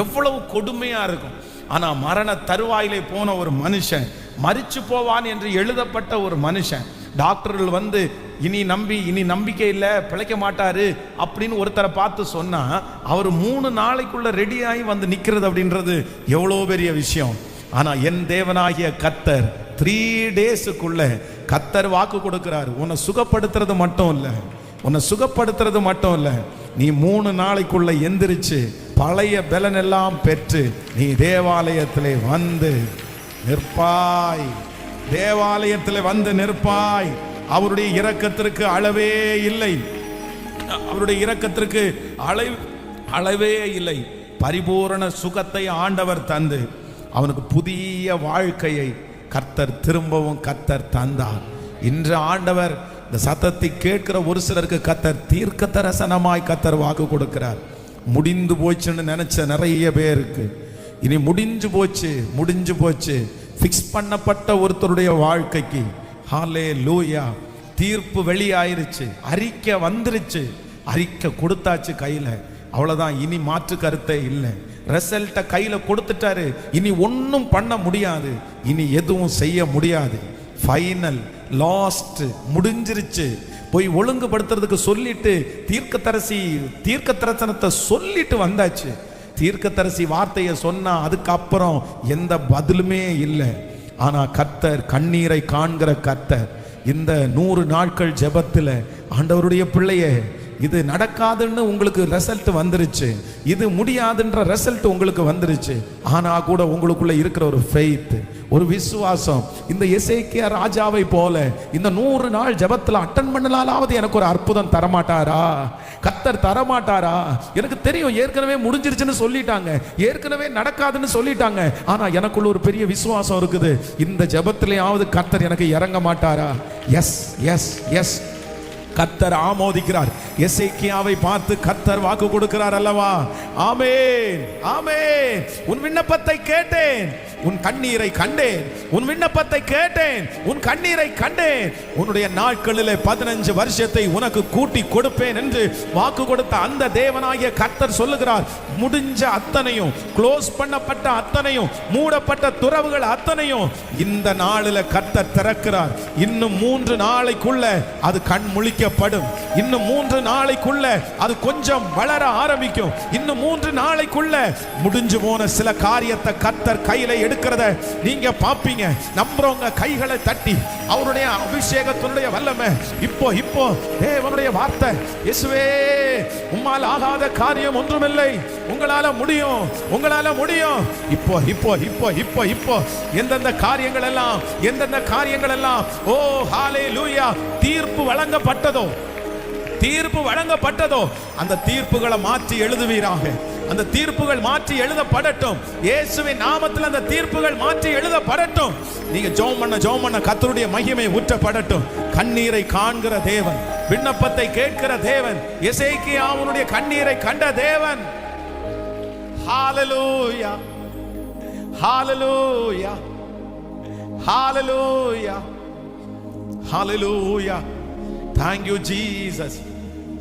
எவ்வளவு கொடுமையா இருக்கும். ஆனா மரண தருவாயிலே போன ஒரு மனுஷன், மரிச்சு போவான் என்று எழுதப்பட்ட ஒரு மனுஷன், டாக்டர்கள் இனி நம்பிக்கை இல்லை, பிழைக்க மாட்டாரு அப்படின்னு ஒருத்தரை பார்த்து சொன்னா, அவர் 3 நாளைக்குள்ள ரெடியாகி நிக்கிறது அப்படின்றது எவ்வளோ பெரிய விஷயம். ஆனா என் தேவனாகிய கர்த்தர் 3 டேஸுக்குள்ள கர்த்தர் வாக்கு கொடுக்கிறார். உன்னை சுகப்படுத்துறது மட்டும் இல்ல, நீ 3 நாளைக்குள்ள எந்திரிச்சு பழைய பலன் எல்லாம் பெற்று நீ தேவாலயத்திலே நிற்பாய். அவருடைய இரக்கத்திற்கு அளவே இல்லை. பரிபூரண சுகத்தை ஆண்டவர் தந்து அவனுக்கு புதிய வாழ்க்கையை கர்த்தர் தந்தார். இன்று ஆண்டவர் இந்த சத்தத்தை கேட்கிற ஒரு சிலருக்கு கர்த்தர் தீர்க்க தரிசனமாய் வாக்கு கொடுக்கிறார். முடிந்து போச்சுன்னு நினைச்ச நிறைய பேருக்கு இனி முடிஞ்சு போச்சு. ஃபிக்ஸ் பண்ணப்பட்ட ஒருத்தருடைய வாழ்க்கைக்கு ஹல்லேலூயா தீர்ப்பு வெளியாயிருச்சு, அறிக்கை வந்துருச்சு, அறிக்கை கொடுத்தாச்சு கையில, அவ்வளவுதான். இனி மாற்று கருத்தே இல்லை. ரிசல்ட்டை கையில கொடுத்துட்டாரு, இனி ஒன்றும் பண்ண முடியாது, இனி எதுவும் செய்ய முடியாது. ஃபைனல் லாஸ்ட் முடிஞ்சிருச்சு. போய் ஒழுங்குபடுத்துறதுக்கு சொல்லிட்டு தீர்க்க தரிசனத்தை சொல்லிட்டு வந்தாச்சு. தீர்க்கதரிசி வார்த்தையை சொன்னா அதுக்கப்புறம் எந்த பதிலுமே இல்லை. ஆனா கர்த்தர், கண்ணீரை காண்கிற கர்த்தர், இந்த 100 நாட்கள் ஜெபத்தில் ஆண்டவருடைய பிள்ளையே, இது நடக்காதுன்னு உங்களுக்கு ரிசல்ட் வந்துருச்சு, இது முடியாதுன்ற ரிசல்ட் உங்களுக்கு வந்துருச்சு. ஆனா கூட உங்களுக்குள்ள இருக்கிற ஒரு ஃபெய்த், ஒரு விசுவாசம், இந்த எசேக்கியா ராஜாவை போல இந்த 100 நாள் ஜெபத்தில் அட்டன் பண்ணலாலாவது எனக்கு ஒரு அற்புதம் தரமாட்டாரா? கர்த்தர் தரமாட்டாரா? எனக்கு தெரியும் ஏற்கனவே முடிஞ்சிருச்சுன்னு சொல்லிட்டாங்க, ஏற்கனவே நடக்காதுன்னு சொல்லிட்டாங்க. ஆனா எனக்குள்ள ஒரு பெரிய விசுவாசம் இருக்குது, இந்த ஜெபத்திலேயாவது கர்த்தர் எனக்கு இறங்க மாட்டாரா? எஸ் எஸ் எஸ், கர்த்தர் ஆமோதிக்கிறார். எசேக்கியாவை பார்த்து கர்த்தர் வாக்கு கொடுக்கிறார் அல்லவா? ஆமென் ஆமென். உன் விண்ணப்பத்தை கேட்டேன், உன் கண்ணீரை கண்டேன். உன் விண்ணப்பத்தை கேட்டேன், உன் கண்ணீரை கண்டேன். உன்னுடைய நாட்களிலே 15 வருஷத்தை உனக்கு கூட்டி கொடுப்பேன் என்று வாக்கு கொடுத்த அந்த தேவனாகிய கர்த்தர் சொல்லுகிறார். முடிஞ்ச அத்தனையும், க்ளோஸ் பண்ணப்பட்ட அத்தனையும், மூடப்பட்ட துறவுகள் அத்தனையும் இந்த நாளில் கர்த்தர் திறக்கிறார். இன்னும் 3 நாளைக்குள்ள அது கண் முழிக்கப்படும். இன்னும் 3 நாளைக்குள்ள அது கொஞ்சம் வளர ஆரம்பிக்கும். இன்னும் 3 நாளைக்குள்ள முடிஞ்சு போன சில காரியத்தை கர்த்தர் கையில எடுக்கிறத நீங்க பாப்பீங்க. நம்புறவங்க கைகளை தட்டி அவருடைய அபிஷேகத்தினுடைய வல்லமை இப்போ இப்போ தேவனுடைய வார்த்தை, இயேசுவே உம்மால் ஆகாத காரியம் ஒன்றுமில்லை, உங்களால முடியும், உங்களால முடியும். இப்போ இப்போ இப்போ இப்போ இப்போ எந்தெந்த காரியங்கள் எல்லாம் ஓ ஹல்லேலூயா தீர்ப்பு வழங்கப்பட்டதோ அந்த தீர்ப்புகளை மாற்றி எழுதுவீராக. அந்த தீர்ப்புகள் மாற்றி எழுதப்படட்டும். இயேசுவின் நாமத்தில் அந்த தீர்ப்புகள் மாற்றி எழுதப்படட்டும். நீங்க ஜெபம் பண்ண கர்த்தருடைய மகிமை ஊற்றப்படட்டும். கண்ணீரை காண்கிற தேவன், விண்ணப்பத்தை கேட்கிற தேவன், எசேக்கியாவுடைய கண்ணீரை கண்ட தேவன். ஹல்லேலூயா ஹல்லேலூயா ஹல்லேலூயா ஹல்லேலூயா. Thank you Jesus.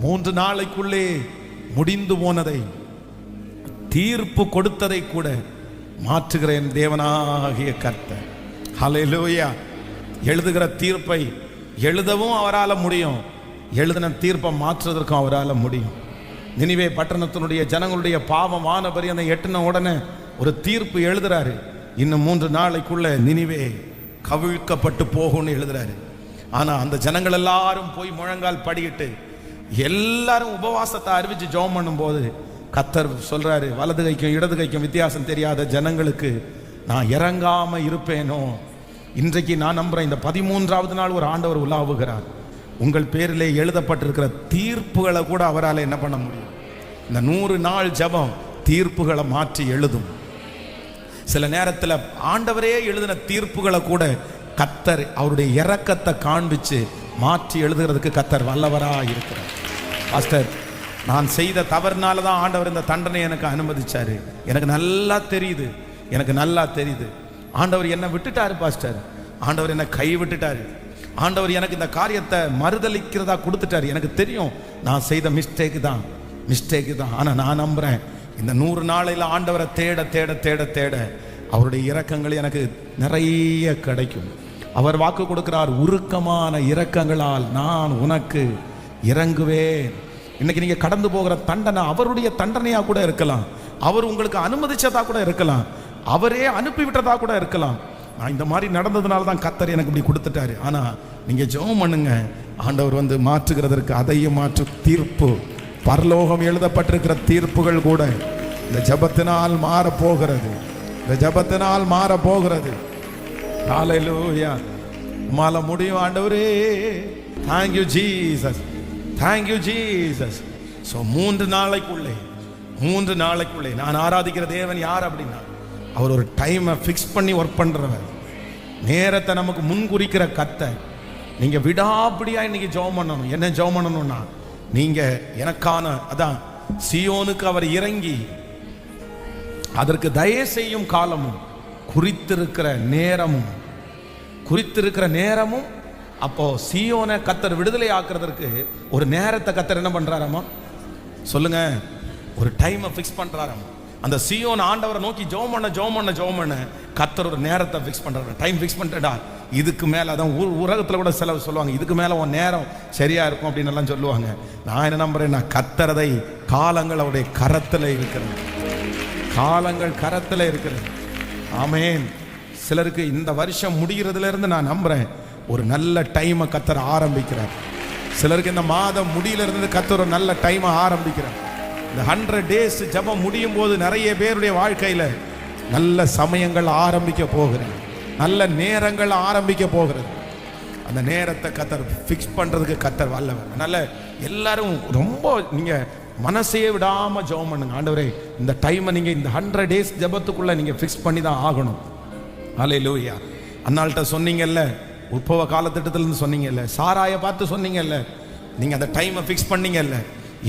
3 நாளைக்குள்ளே முடிந்து போனதை, தீர்ப்பு கொடுத்ததை கூட மாற்றுகிற என் தேவனாகிய கர்த்தர். ஹல்லேலூயா. எழுதுகிற தீர்ப்பை எழுதவும் அவரால் முடியும், எழுதின தீர்ப்பை மாற்றுவதற்கும் அவரால் முடியும். நினிவே பட்டணத்தினுடைய ஜனங்களுடைய பாவம் வானபரியனை எட்டின உடனே ஒரு தீர்ப்பு எழுதுறாரு. இன்னும் 3 நாளைக்குள்ள நினிவே கவிழ்க்கப்பட்டு போகும்னு எழுதுறாரு. ஆனா அந்த ஜனங்கள் எல்லாரும் போய் முழங்கால் படிக்கிட்டு எல்லாரும் உபவாசத்தை அறிவிச்சு ஜெபம் பண்ணும் போது கர்த்தர் சொல்றாரு, வலது கைக்கும் இடது கைக்கும் வித்தியாசம் தெரியாத ஜனங்களுக்கு நான் இறங்காம இருப்பேனோ? இன்றைக்கு நான் நம்புறேன், இந்த 13வது நாள் ஒரு ஆண்டவர் உலாவுகிறார். உங்கள் பேரிலே எழுதப்பட்டிருக்கிற தீர்ப்புகளை கூட அவரால் என்ன பண்ண முடியும்? இந்த 100 நாள் ஜெபம் தீர்ப்புகளை மாற்றி எழுதும். சில நேரத்தில் ஆண்டவரே எழுதின தீர்ப்புகளை கூட கர்த்தர் அவருடைய இரக்கத்தை காண்பிச்சு மாற்றி எழுதுகிறதுக்கு கர்த்தர் வல்லவராக இருக்கிறார். பாஸ்டர், நான் செய்த தவறுனால தான் ஆண்டவர் இந்த தண்டனை எனக்கு அனுமதிச்சாரு. எனக்கு நல்லா தெரியுது. ஆண்டவர் என்னை விட்டுட்டாரு பாஸ்டர், ஆண்டவர் என்னை கை விட்டுட்டாரு, ஆண்டவர் எனக்கு இந்த காரியத்தை மறுதளிக்கிறதா கொடுத்துட்டாரு. எனக்கு தெரியும் நான் செய்த மிஸ்டேக்கு தான். ஆனா நான் நம்புறேன், இந்த 100 நாளையில் ஆண்டவரை தேட தேட தேட தேட அவருடைய இரக்கங்கள் எனக்கு நிறைய கிடைக்கும். அவர் வாக்கு கொடுக்கிறார், உருக்கமான இரக்கங்களால் நான் உனக்கு இறங்குவேன். இன்னைக்கு நீங்க கடந்து போகிற தண்டனை அவருடைய தண்டனையா கூட இருக்கலாம், அவர் உங்களுக்கு அனுமதிச்சதா கூட இருக்கலாம், அவரே அனுப்பிவிட்டதா கூட இருக்கலாம். நான் இந்த மாதிரி நடந்ததுனால தான் கர்த்தர் எனக்கு இப்படி கொடுத்துட்டாரு. ஆனா நீங்க ஜெபம் பண்ணுங்க, ஆண்டவர் வந்து மாற்றுகிறதற்கு அதையும் மாற்று தீர்ப்பு, பரலோகம் எழுதப்பட்டிருக்கிற தீர்ப்புகள் கூட இந்த ஜெபத்தினால் மாற போகிறது. ஹல்லேலூயா. உம்மால முடியும் ஆண்டவரே. Thank you Jesus. So 3 நாளைக்குள்ளே நான் ஆராதிக்கிற தேவன் யார் அப்படின்னா, அவர் ஒரு டைமை ஃபிக்ஸ் பண்ணி ஒர்க் பண்றவர், நேரத்தை நமக்கு முன்குறிக்கிற கர்த்தர். நீங்க விடாப்பிடியா இன்னைக்கு ஜெபம் பண்ணணும். என்ன ஜெபம் பண்ணணும்னா, நீங்க எனக்கான அதான் சீயோனுக்கு அவர் இறங்கி அதற்கு தயை செய்யும் காலமும் குறித்திருக்கிற நேரமும். அப்போ சீயோனை கர்த்தர் விடுதலை ஆக்குறதற்கு ஒரு நேரத்தை கர்த்தர் என்ன பண்றாராமா சொல்லுங்க, ஒரு டைமை ஃபிக்ஸ் பண்றாராமா. அந்த சீயோன் ஆண்டவரை நோக்கி ஜெபம் பண்ண கர்த்தர் ஒரு நேரத்தை ஃபிக்ஸ் பண்றாரு. டைம் ஃபிக்ஸ் பண்ணிட்டா இதுக்கு மேல அதான் உலகத்துல கூட சில சொல்லுவாங்க, இதுக்கு மேல உன் நேரம் சரியா இருக்கும் அப்படின்னு எல்லாம் சொல்லுவாங்க. நான் என்ன நம்புறேன், நான் கர்த்தரதை காலங்கள் அவருடைய கரத்துல இருக்கிறது, காலங்கள் கரத்துல இருக்கிறது. ஆமென். சிலருக்கு இந்த வருஷம் முடிகிறதுல இருந்து நான் நம்புறேன் ஒரு நல்ல டைமை கர்த்தர் ஆரம்பிக்கிறார். சிலருக்கு இந்த மாதம் முடியில இருந்து கர்த்தர் ஒரு நல்ல டைமை ஆரம்பிக்கிறார். இந்த 100 days ஜெபம் முடியும் போது நிறைய பேருடைய வாழ்க்கையில நல்ல சமயங்கள் ஆரம்பிக்க போகிறது, நல்ல நேரங்கள் ஆரம்பிக்க போகிறது. அந்த நேரத்தை கர்த்தர் ஃபிக்ஸ் பண்றதுக்கு கர்த்தர் வல்லவர். அதனால எல்லாரும் ரொம்ப நீங்க மனசையே விடாம ஜெபம் பண்ணுங்க. ஆண்டவரே இந்த டைமை நீங்க இந்த 100 days ஜெபத்துக்குள்ள நீங்க ஃபிக்ஸ் பண்ணி தான் ஆகணும். ஹல்லேலூயா. அன்னாள்கிட்ட சொன்னீங்கல்ல, உற்பவ காலத்திட்டத்திலிருந்து சொன்னீங்கல்ல, சாராயை பார்த்து சொன்னீங்கல்ல, நீங்க அந்த டைமை ஃபிக்ஸ் பண்ணீங்கல்ல.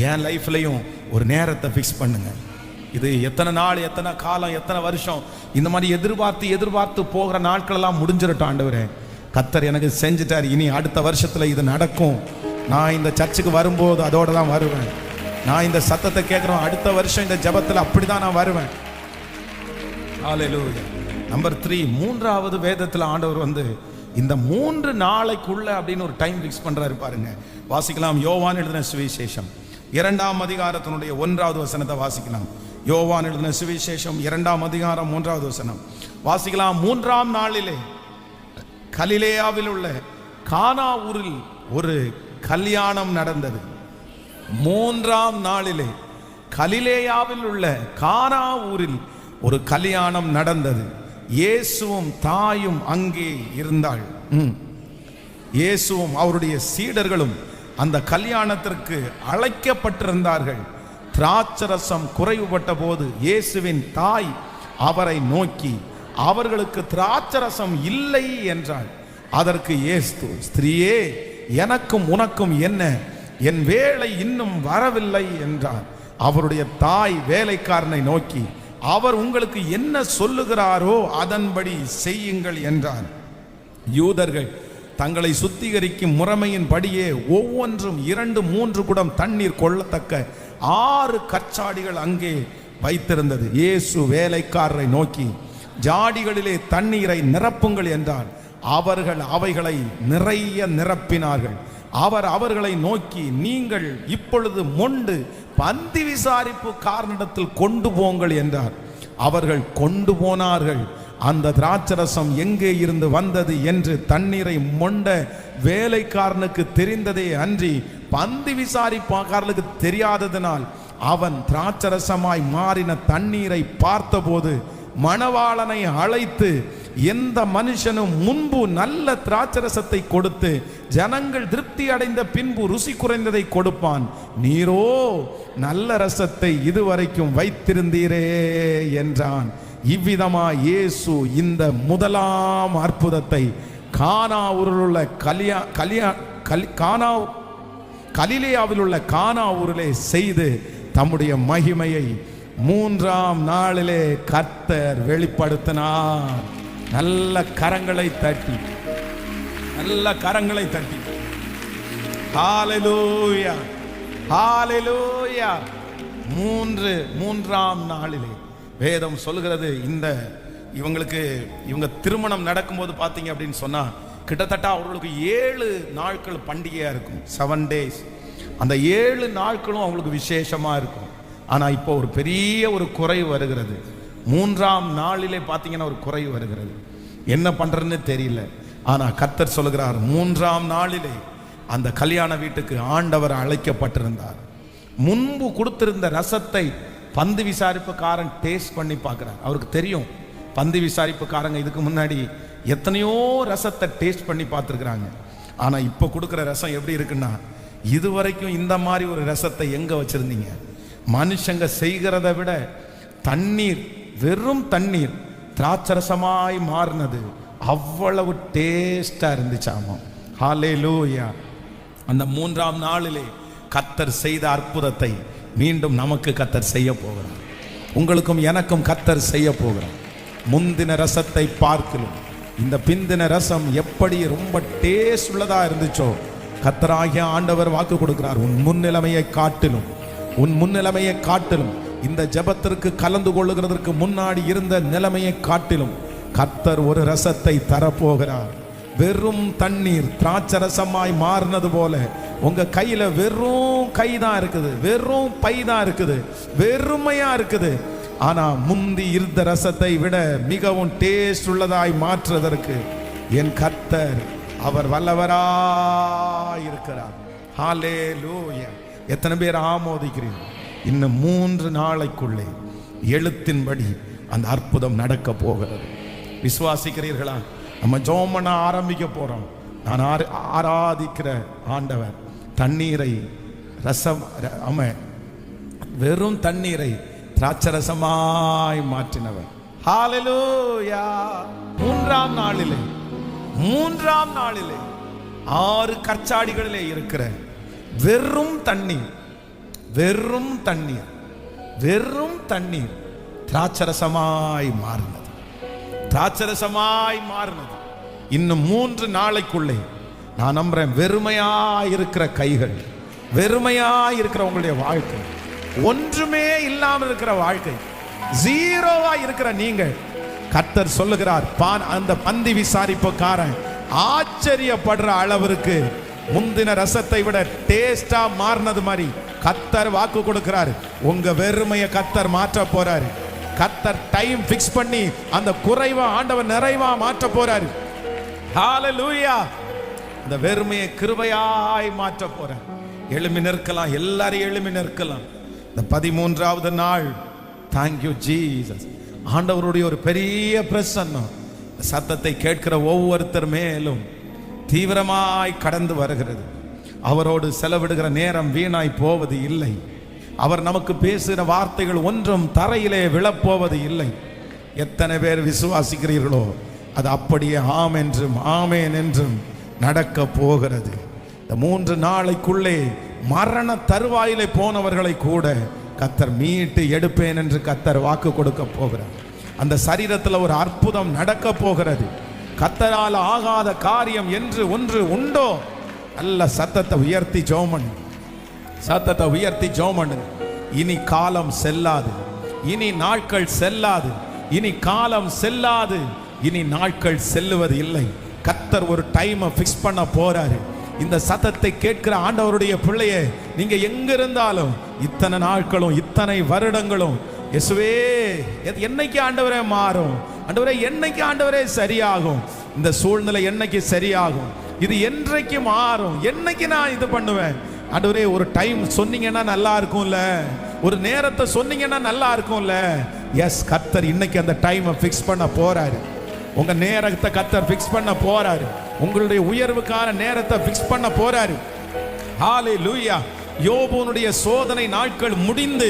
என் லைஃப்லையும் ஒரு நேரத்தை ஃபிக்ஸ் பண்ணுங்க. இது எத்தனை நாள், எத்தனை காலம், எத்தனை வருஷம் இந்த மாதிரி எதிர்பார்த்து போகிற நாட்கள் எல்லாம் முடிஞ்சிடட்டும். ஆண்டவரே கர்த்தர் எனக்கு செஞ்சுட்டார், இனி அடுத்த வருஷத்துல இது நடக்கும். நான் இந்த சர்ச்சுக்கு வரும்போது அதோட தான் வருவேன். நான் இந்த சத்தத்தை கேட்கிறோம், அடுத்த வருஷம் இந்த ஜெபத்துல அப்படிதான் நான் வருவேன். ஹல்லேலூயா. நம்பர் 3, மூன்றாவது வேதத்துல ஆண்டவர் வந்து இந்த 3 நாளைக்குள்ள அப்படின்னு ஒரு டைம் ஃபிக்ஸ் பண்றாரு பாருங்க. வாசிக்கலாம். யோவான் எழுதின சுவிசேஷம் 2ஆம் அதிகாரத்தினுடைய 1வது வசனத்தை வாசிக்கலாம். யோவான் எழுதின சுவிசேஷம் 2ஆம் அதிகாரம் 3வது வசனம் வாசிக்கலாம். 3ஆம் நாளிலே கலிலேயாவில் உள்ள கானா ஊரில் ஒரு கல்யாணம் நடந்தது. 3ஆம் நாளிலே கலிலேயாவில் உள்ள கானா ஊரில் ஒரு கல்யாணம் நடந்தது. இயேசுவும் தாயும் அங்கே இருந்தாள். இயேசுவும் அவருடைய சீடர்களும் அந்த கல்யாணத்திற்கு அழைக்கப்பட்டிருந்தார்கள். திராட்சரசம் குறைவுபட்ட போது இயேசுவின் தாய் அவரை நோக்கி, அவர்களுக்கு திராட்சரசம் இல்லை என்றாள். அதற்கு இயேசு, ஸ்திரீயே, எனக்கும் உனக்கும் என்ன, என் வேளை இன்னும் வரவில்லை என்றார். அவருடைய தாய் வேலைக்காரனை நோக்கி, அவர் உங்களுக்கு என்ன சொல்லுகிறாரோ அதன்படி செய்யுங்கள் என்றார். யூதர்கள் தங்களை சுத்திகரிக்கும் முறைமையின் படியே ஒவ்வொன்றும் 2-3 குடம் தண்ணீர் கொள்ளத்தக்க 6 கற்சாடிகள் அங்கே வைத்திருந்தது. இயேசு வேலைக்காரரை நோக்கி, ஜாடிகளிலே தண்ணீரை நிரப்புங்கள் என்றார். அவர்கள் அவைகளை நிறைய நிரப்பினார்கள். அவர் அவர்களை நோக்கி, நீங்கள் இப்பொழுது மொண்டு பந்தி விசாரிப்பு காரணத்தில் கொண்டு போங்கள் என்றார். அவர்கள் கொண்டு போனார்கள். அந்த திராட்சரசம் எங்கே இருந்து வந்தது என்று தண்ணீரை மொண்ட வேலைக்காரனுக்கு தெரிந்ததே அன்றி பந்தி விசாரிப்பாளருக்கு தெரியாததினால் அவன் திராட்சரசமாய் மாறின தண்ணீரை பார்த்தபோது மணவாளனை அழைத்து, எந்த மனுஷனும் முன்பு நல்ல திராட்சரசத்தை கொடுத்து ஜனங்கள் திருப்தி அடைந்த பின்பு ருசி குறைந்ததை கொடுப்பான், நீரோ நல்ல ரசத்தை இதுவரைக்கும் வைத்திருந்தீரே என்றான். இவ்விதமா இயேசு இந்த முதலாம் அற்புதத்தை கானா ஊரில் உள்ள கலிலேயாவில் உள்ள கானா ஊரிலே செய்து தம்முடைய மகிமையை 3ஆம் நாளிலே கர்த்தர் வெளிப்படுத்தினார். நல்ல கரங்களை தட்டி ஹல்லேலூயா, ஹல்லேலூயா. 3ஆம் நாளிலே வேதம் சொல்கிறது, இவங்க திருமணம் நடக்கும்போது பார்த்தீங்க அப்படின்னு சொன்னா கிட்டத்தட்ட அவர்களுக்கு 7 நாட்கள் பண்டிகையா இருக்கும், 7 days. அந்த 7 நாட்களும் அவங்களுக்கு விசேஷமா இருக்கும். ஆனா இப்போ ஒரு பெரிய ஒரு குறைவு வருகிறது. 3ஆம் நாளிலே பார்த்தீங்கன்னா ஒரு குறைவு வருகிறது. என்ன பண்றதுன்னு தெரியல. ஆனா கர்த்தர் சொல்லுகிறார், 3ஆம் நாளிலே அந்த கல்யாண வீட்டுக்கு ஆண்டவர் அழைக்கப்பட்டிருந்தார். முன்பு கொடுத்திருந்த ரசத்தை பந்தி விசாரிப்புக்காரன் டேஸ்ட் பண்ணி பார்க்கிறார். அவருக்கு தெரியும், பந்தி விசாரிப்புக்காரங்க இதுக்கு முன்னாடி எத்தனையோ ரசத்தை டேஸ்ட் பண்ணி பார்த்துருக்குறாங்க. ஆனா இப்போ கொடுக்குற ரசம் எப்படி இருக்குன்னா, இதுவரைக்கும் இந்த மாதிரி ஒரு ரசத்தை எங்க வச்சிருந்தீங்க? மனுஷங்க செய்கிறத விட தண்ணீர், வெறும் தண்ணீர் திராட்சரசமாய் மாறினது அவ்வளவு டேஸ்டா இருந்துச்சாமா. ஹல்லேலூயா. அந்த 3ஆம் நாளிலே கர்த்தர் செய்த அற்புதத்தை மீண்டும் நமக்கு கர்த்தர் செய்ய போகிறார். உங்களுக்கும் எனக்கும் கர்த்தர் செய்ய போகிறார். முந்தின ரசத்தை பார்க்கலும் இந்த பிந்தின ரசம் எப்படி ரொம்ப டேஸ்ட் உள்ளதா இருந்துச்சோ, கர்த்தராகிய ஆண்டவர் வாக்கு கொடுக்கிறார், உன் முன்னிலைமையை காட்டிலும், உன் முன்னிலைமையை காட்டிலும், இந்த ஜெபத்திற்கு கலந்து கொள்ளுகிறதற்கு முன்னாடி இருந்த நிலைமையை காட்டிலும் கர்த்தர் ஒரு ரசத்தை தரப்போகிறார். வெறும் தண்ணீர் திராட்சரசமாய் மாறினது போல உங்க கையில வெறும் கைதான் இருக்குது, வெறும் பை தான் இருக்குது, வெறுமையா இருக்குது. ஆனா முந்தி இருந்த ரசத்தை விட மிகவும் டேஸ்ட் உள்ளதாய் மாற்றுவதற்கு என் கர்த்தர் அவர் வல்லவராய் இருக்கிறார். ஹல்லேலூயா. எத்தனை பேர் ஆமோதிக்கிறீர்கள்? இன்னும் 3 நாளைக்குள்ளே எழுத்தின்படி அந்த அற்புதம் நடக்க போகிறது. விசுவாசிக்கிறீர்களா? நம்ம ஜெபம் பண்ண ஆரம்பிக்க போறோம். நான் ஆராதிக்கிற ஆண்டவர் தண்ணீரை ரசம், வெறும் தண்ணீரை திராட்சரசமாய் மாற்றினவர். ஹல்லேலூயா. 3ஆம் நாளிலே 6 கற்சாடிகளிலே இருக்கிற வெறும் தண்ணீர் திராட்சரசமாய் மாறினது. இன்னும் 3 நாளைக்குள்ளே நான் நம்புறேன், வெறுமையாயிருக்கிற கைகள், வெறுமையாயிருக்கிற உங்களுடைய வாழ்க்கை, ஒன்றுமே இல்லாமல் இருக்கிற வாழ்க்கை, ஜீரோவா இருக்கிற நீங்கள், கர்த்தர் சொல்லுகிறார், அந்த பந்தி விசாரிப்புக்காரன் ஆச்சரியப்படுற அளவிற்கு முந்தின ரசத்தை விட டேஸ்டா மாறினது மாதிரி கர்த்தர் வாக்கு கொடுக்கிறார். உங்க வெறுமையை கர்த்தர் மாற்ற போறாரு. கர்த்தர் டைம் பிக்ஸ் பண்ணி அந்த குறைவா ஆண்டவர் நிறைவா மாற்ற போறாரு. ஹல்லேலூயா. அந்த வெறுமையை கிருபையாய் மாற்ற போறார். எழும்பி நிற்கலாம், எல்லாரும் எழும்பி நிற்கலாம். இந்த 13வது நாள், தேங்க்யூ ஜீசஸ். ஆண்டவருடைய ஒரு பெரிய பிரசன்னம் சத்தத்தை கேட்கிற ஒவ்வொருத்தர் மேலும் தீவிரமாய் கடந்து வருகிறது. அவரோடு செலவிடுகிற நேரம் வீணாய் போவது இல்லை. அவர் நமக்கு பேசுகிற வார்த்தைகள் ஒன்றும் தரையிலே விழப்போவது இல்லை. எத்தனை பேர் விசுவாசிக்கிறீர்களோ அது அப்படியே ஆம் என்றும் ஆமேன் என்றும் நடக்க போகிறது. இந்த 3 நாளைக்குள்ளே மரண தருவாயிலே போனவர்களை கூட கர்த்தர் மீட்டு எடுப்பேன் என்று கர்த்தர் வாக்கு கொடுக்க போகிறார். அந்த சரீரத்தில் ஒரு அற்புதம் நடக்க போகிறது. கர்த்தரால் ஆகாத காரியம் என்று ஒன்று உண்டோ? நல்ல சத்தத்தை உயர்த்தி ஜெபம் பண்ணு. இனி காலம் செல்லாது, இனி நாட்கள் செல்லாது, இனி காலம் செல்லாது, இனி நாட்கள் செல்லுவது இல்லை. கர்த்தர் ஒரு டைமை ஃபிக்ஸ் பண்ண போறாரு. இந்த சத்தத்தை கேட்கிற ஆண்டவருடைய பிள்ளையே, நீங்க எங்க இருந்தாலும், இத்தனை நாட்களும் இத்தனை வருடங்களும், இயேசுவே என்னைக்கு ஆண்டவரே மாறும், ஆண்டவரே என்னைக்கு ஆண்டவரே சரியாகும், இந்த சூழ்நிலை என்னைக்கு சரியாகும், இது என்றைக்கு மாறும், என்னைக்கு நான் இது பண்ணுவேன், ஆண்டவரே ஒரு டைம் சொன்னீங்கன்னா நல்லா இருக்கும்ல, ஒரு நேரத்தை சொன்னீங்கன்னா நல்லா இருக்கும்ல. எஸ், கர்த்தர் இன்னைக்கு அந்த டைமை ஃபிக்ஸ் பண்ண போறாரு. உங்க நேரத்தை கர்த்தர் ஃபிக்ஸ் பண்ண போறாரு. உங்களுடைய உயர்வுக்கான நேரத்தை ஃபிக்ஸ் பண்ண போறாரு. ஹல்லேலூயா. யோபுனுடைய சோதனை நாட்கள் முடிந்து